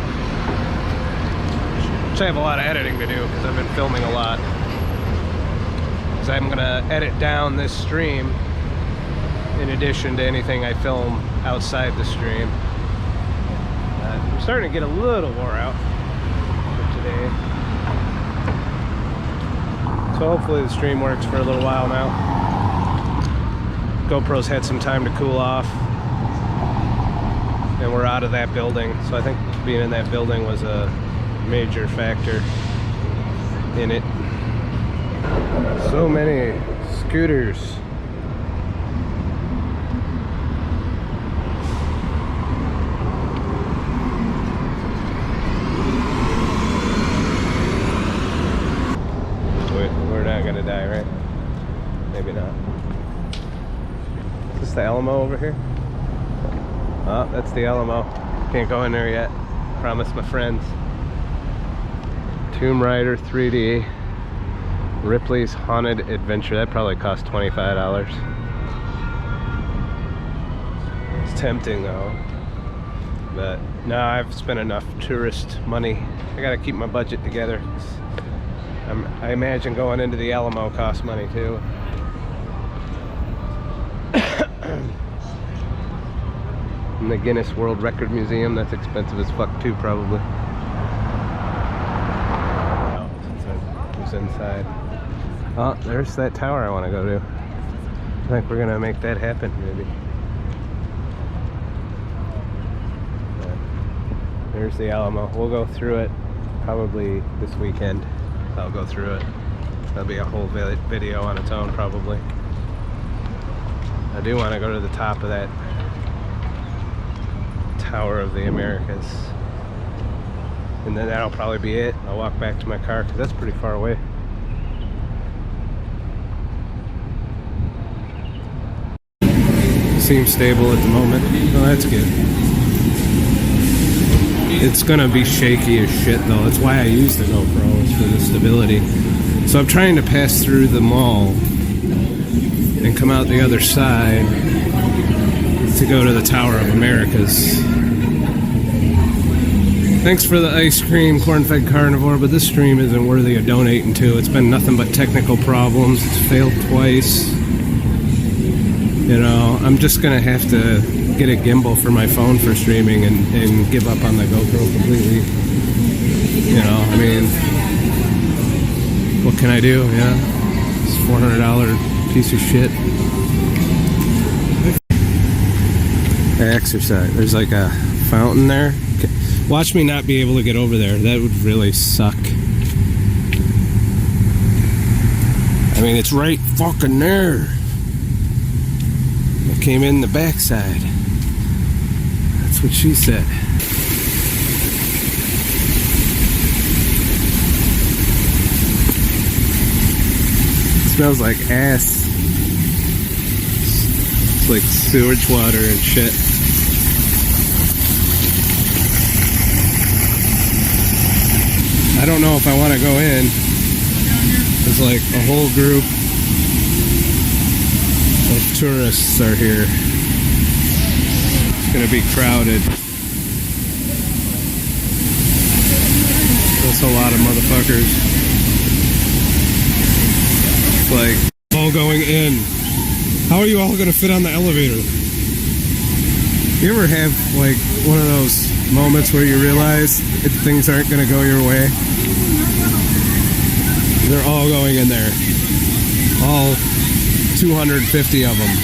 Which I have a lot of editing to do because I've been filming a lot. So I'm gonna edit down this stream in addition to anything I film outside the stream. I'm starting to get a little wore out for today. So hopefully the stream works for a little while now. GoPro's had some time to cool off. And we're out of that building. So I think being in that building was a major factor in it. So many scooters. We're not gonna die, right? Maybe not. Is this the Alamo over here? Oh, that's the Alamo. Can't go in there yet. Promise my friends. Tomb Raider 3D. Ripley's Haunted Adventure. That probably cost $25. It's tempting though. But no, I've spent enough tourist money. I gotta keep my budget together. I imagine going into the Alamo costs money too. And the Guinness World Record Museum, that's expensive as fuck too, probably. Who's inside? Oh, there's that tower I want to go to. I think we're gonna make that happen, maybe. There's the Alamo. We'll go through it probably this weekend. I'll go through it. That'll be a whole video on its own, probably. I do want to go to the top of that Tower of the Americas. And then that'll probably be it. I'll walk back to my car because that's pretty far away. Seems stable at the moment. Oh, that's good. It's gonna be shaky as shit though. That's why I use the GoPro, is for the stability. So I'm trying to pass through the mall and come out the other side to go to the Tower of Americas. Thanks for the ice cream, corn-fed carnivore, but this stream isn't worthy of donating to. It's been nothing but technical problems. It's failed twice. You know, I'm just gonna have to get a gimbal for my phone for streaming and give up on the GoPro completely. You know, I mean, what can I do? Yeah, it's a $400 piece of shit. Exercise. There's like a fountain there. Watch me not be able to get over there. That would really suck. I mean, it's right fucking there. I came in the backside. That's what she said. It smells like ass. It's like sewage water and shit. I don't know if I want to go in. There's like a whole group of tourists are here. It's gonna be crowded. That's a lot of motherfuckers. It's like all going in. How are you all gonna fit on the elevator? You ever have like one of those moments where you realize if things aren't gonna go your way? They're all going in there. All 250 of them.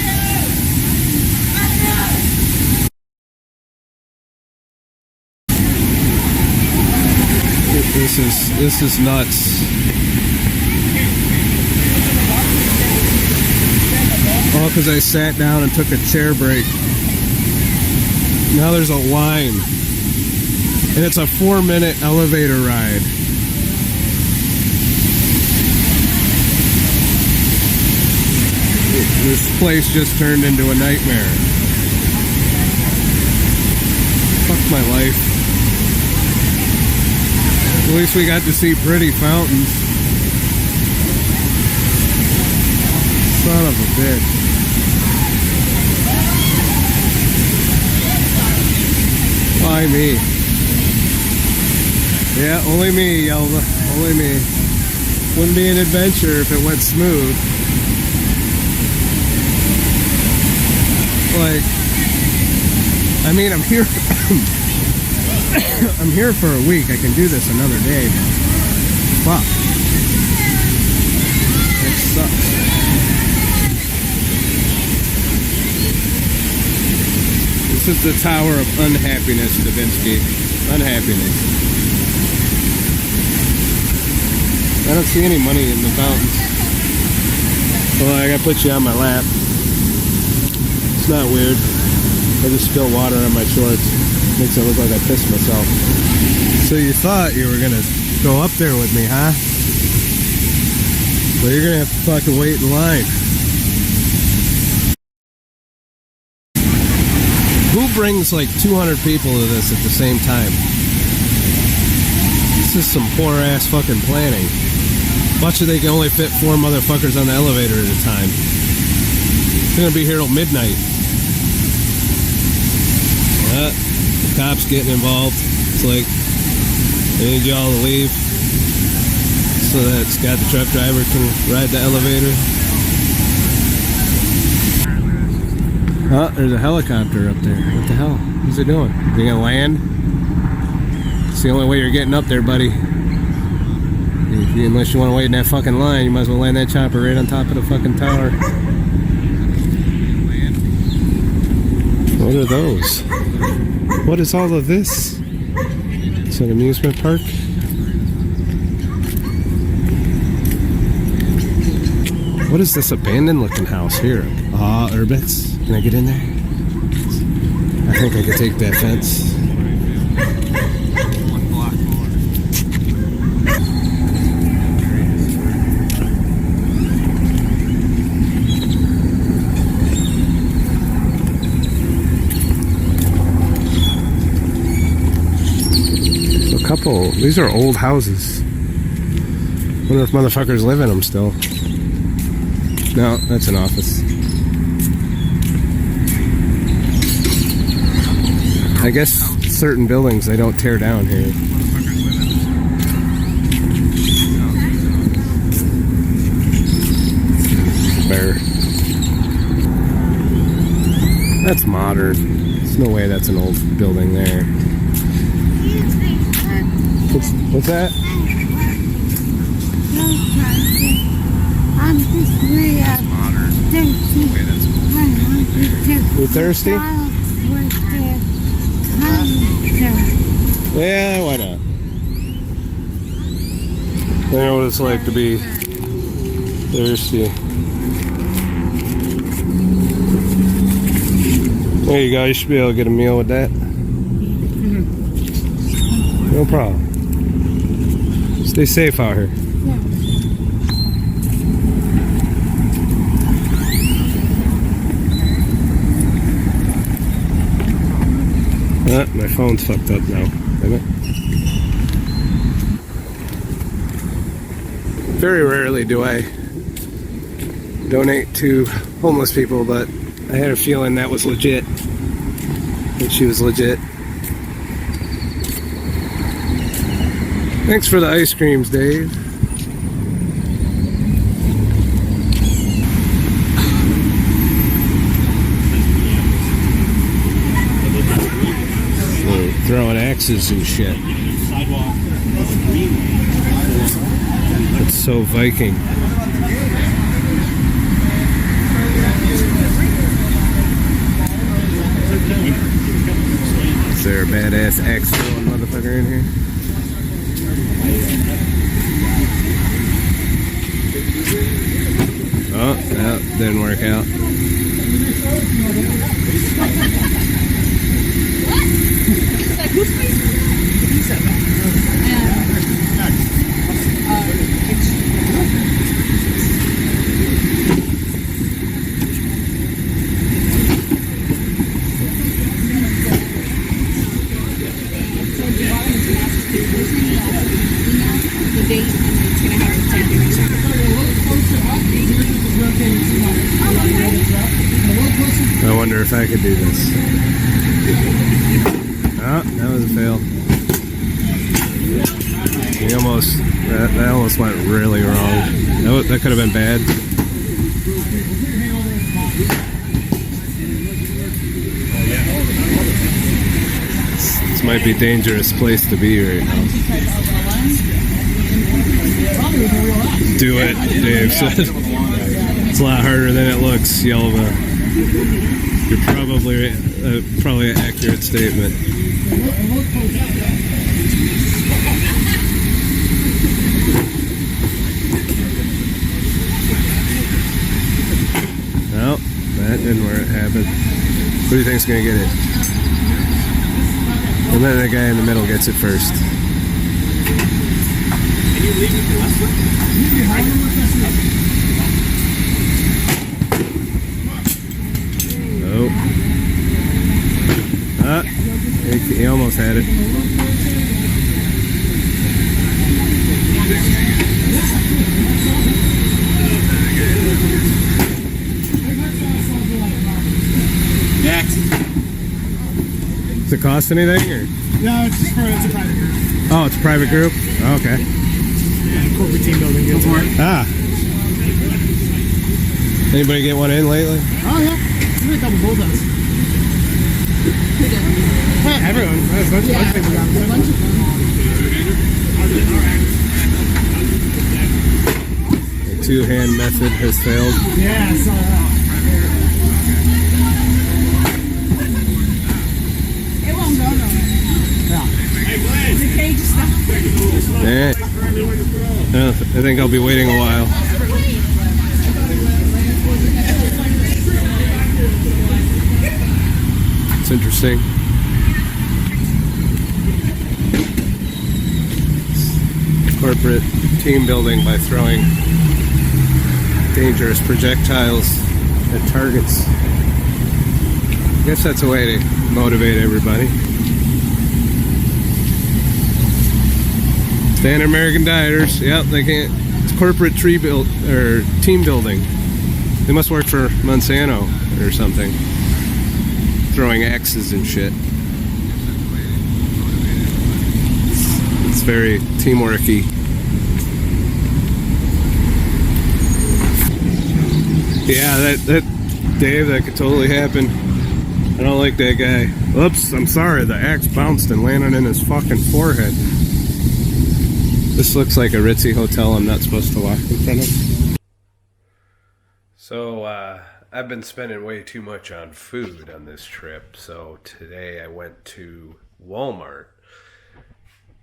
This is nuts. All because I sat down and took a chair break. Now there's a line. And it's a 4-minute elevator ride. This place just turned into a nightmare. Fuck my life. At least we got to see pretty fountains. Son of a bitch. Why me? Yeah, only me, Yelva. Only me. Wouldn't be an adventure if it went smooth. Like, I mean, I'm here. I'm here for a week. I can do this another day. Fuck. It sucks. This is the Tower of Unhappiness, Davinsky. Unhappiness. I don't see any money in the fountains. Well, I gotta put you on my lap. It's not weird. I just spill water on my shorts. Makes it look like I pissed myself. So you thought you were gonna go up there with me, huh? Well, you're gonna have to fucking wait in line. Who brings like 200 people to this at the same time? This is some poor ass fucking planning. Watch it, they can only fit 4 motherfuckers on the elevator at a time. They're gonna be here till midnight. The cops getting involved. It's like, they need y'all to leave so that Scott the truck driver can ride the elevator. Oh, there's a helicopter up there. What the hell? What's it doing? Is it gonna land? It's the only way you're getting up there, buddy. Unless you want to wait in that fucking line, you might as well land that chopper right on top of the fucking tower. What are those? What is all of this? It's an amusement park? What is this abandoned looking house here? Ah, Urbits. Can I get in there? I think I could take that fence. A couple. These are old houses. Wonder if motherfuckers live in them still. No, that's an office. I guess certain buildings they don't tear down here. Bear. That's modern. There's no way that's an old building there. What's that? I'm just really You thirsty? Yeah, why not? I know what it's like to be thirsty. There you go, you should be able to get a meal with that. No problem. Stay safe out here. My phone's fucked up now. Damn it. Very rarely do I donate to homeless people, but I had a feeling that was legit. That she was legit. Thanks for the ice creams, Dave. Throwing axes and shit. It's so Viking. Is there a badass axe throwing motherfucker in here? Oh, no, didn't work out. I wonder if I could do this. Oh, that was a fail. That almost went really wrong. That could have been bad. This might be a dangerous place to be right now. Do it, Dave said. It's a lot harder than it looks, Yelva. You're probably an accurate statement. No, that didn't where it happened. Who do you think's gonna get it? And then the guy in the middle gets it first. Can you leave it for last one? Nope. Ah, he almost had it. Next. Does it cost anything? Or? No, it's a private group. Oh, it's a private group? Oh, okay. Yeah, corporate team building deal for it. Ah. Anybody get one in lately? Oh, yeah. There's a couple bulldogs. Yeah, everyone. There's a bunch of people got them. The two-hand method has failed. Yeah, I saw that. It won't go nowhere. Yeah. The cage is stuck. Yeah. I think I'll be waiting a while. So interesting. Corporate team building by throwing dangerous projectiles at targets. I guess that's a way to motivate everybody. Standard American dieters, yep, they can't. It's corporate team building. They must work for Monsanto or something. Throwing axes and shit. It's very teamworky. Yeah, that Dave, that could totally happen. I don't like that guy. Oops, I'm sorry, the axe bounced and landed in his fucking forehead. This looks like a ritzy hotel I'm not supposed to walk in front of. So, I've been spending way too much on food on this trip, so today I went to Walmart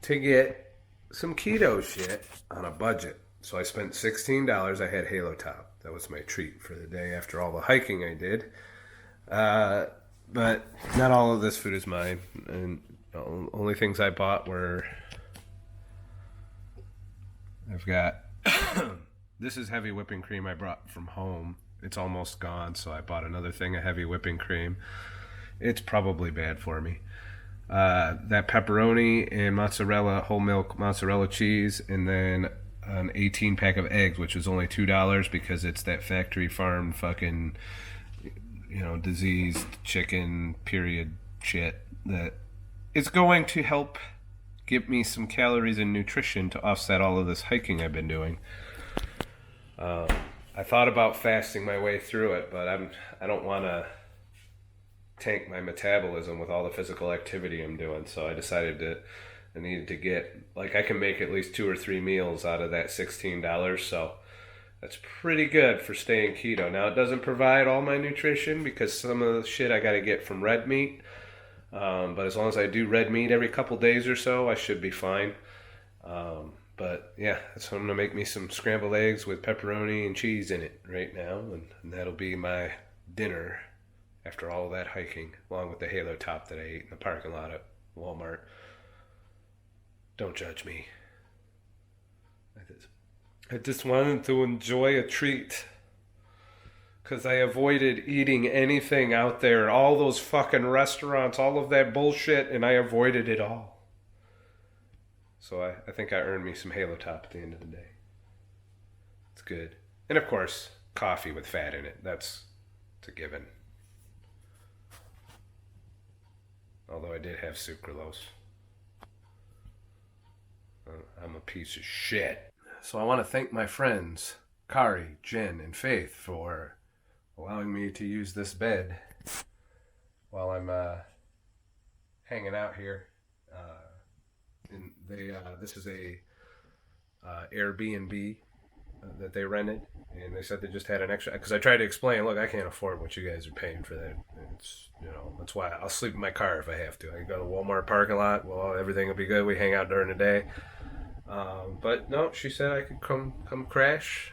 to get some keto shit on a budget. So I spent $16. I had Halo Top. That was my treat for the day after all the hiking I did. But not all of this food is mine. And the only things I bought were... I've got... This is heavy whipping cream I brought from home. It's almost gone, so I bought another thing of heavy whipping cream. It's probably bad for me. That pepperoni and mozzarella, whole milk mozzarella cheese, and then an 18 pack of eggs, which was only $2 because it's that factory farm fucking, you know, diseased chicken period shit that is going to help give me some calories and nutrition to offset all of this hiking I've been doing. I thought about fasting my way through it, but I don't want to tank my metabolism with all the physical activity I'm doing, so I decided I needed to get, like, I can make at least 2 or 3 meals out of that $16, so that's pretty good for staying keto. Now, it doesn't provide all my nutrition because some of the shit I got to get from red meat, but as long as I do red meat every couple days or so, I should be fine. But yeah, so I'm going to make me some scrambled eggs with pepperoni and cheese in it right now, and that'll be my dinner after all that hiking, along with the Halo Top that I ate in the parking lot at Walmart. Don't judge me. I just wanted to enjoy a treat. Because I avoided eating anything out there. All those fucking restaurants, all of that bullshit, and I avoided it all. So I think I earned me some Halo Top at the end of the day. It's good. And of course, coffee with fat in it. It's a given. Although I did have sucralose. I'm a piece of shit. So I want to thank my friends, Kari, Jen, and Faith, for allowing me to use this bed while I'm hanging out here. And this is a Airbnb that they rented, and they said they just had an extra, because I tried to explain, look, I can't afford what you guys are paying for that. It's, you know, that's why I'll sleep in my car if I have to. I can go to the Walmart parking lot. Well, everything will be good. We hang out during the day. But no, she said I could come crash.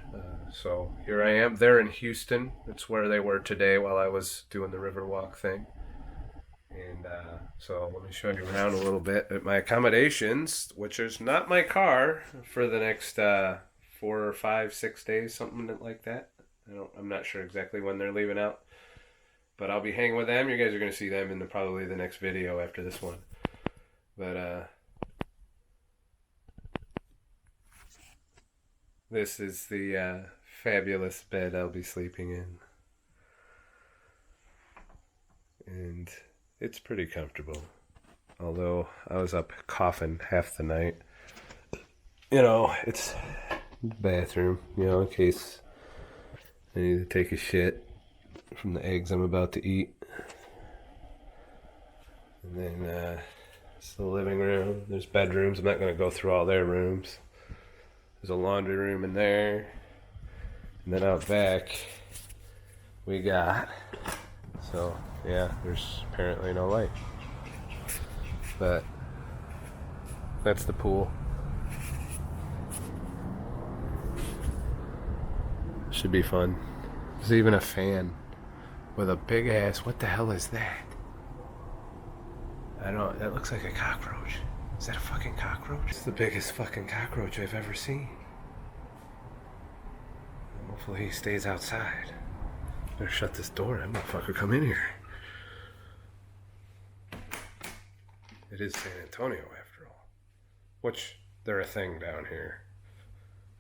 So here I am. They're in Houston. That's where they were today while I was doing the Riverwalk thing. And so let me show you around a little bit at my accommodations, which is not my car for the next 4 or 5, 6 days, something like that. I'm not sure exactly when they're leaving out, but I'll be hanging with them. You guys are going to see them in probably the next video after this one. But this is the fabulous bed I'll be sleeping in. And it's pretty comfortable. Although I was up coughing half the night. You know, it's bathroom, you know, in case I need to take a shit from the eggs I'm about to eat. And then it's the living room. There's bedrooms. I'm not going to go through all their rooms. There's a laundry room in there. And then out back we got, so yeah, there's apparently no light. But that's the pool. Should be fun. There's even a fan with a big ass, what the hell is that? I don't, that looks like a cockroach. Is that a fucking cockroach? It's the biggest fucking cockroach I've ever seen. Hopefully he stays outside. Better shut this door. That motherfucker come in here. It is San Antonio after all. Which, they're a thing down here.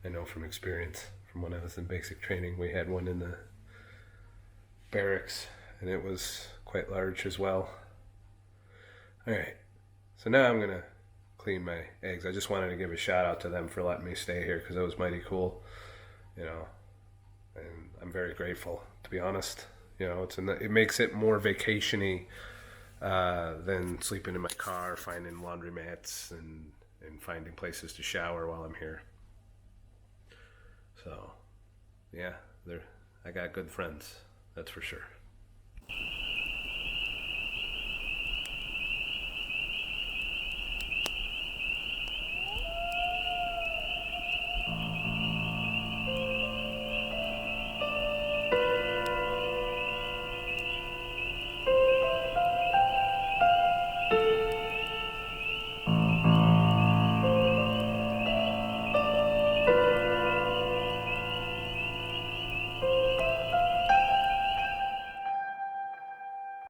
I know from experience. From when I was in basic training, we had one in the barracks, and it was quite large as well. Alright, so now I'm gonna clean my eggs. I just wanted to give a shout out to them for letting me stay here, because it was mighty cool, you know, and I'm very grateful, to be honest. You know, it makes it more vacation-y than sleeping in my car, finding laundromats, and finding places to shower while I'm here. So, yeah, I got good friends, that's for sure.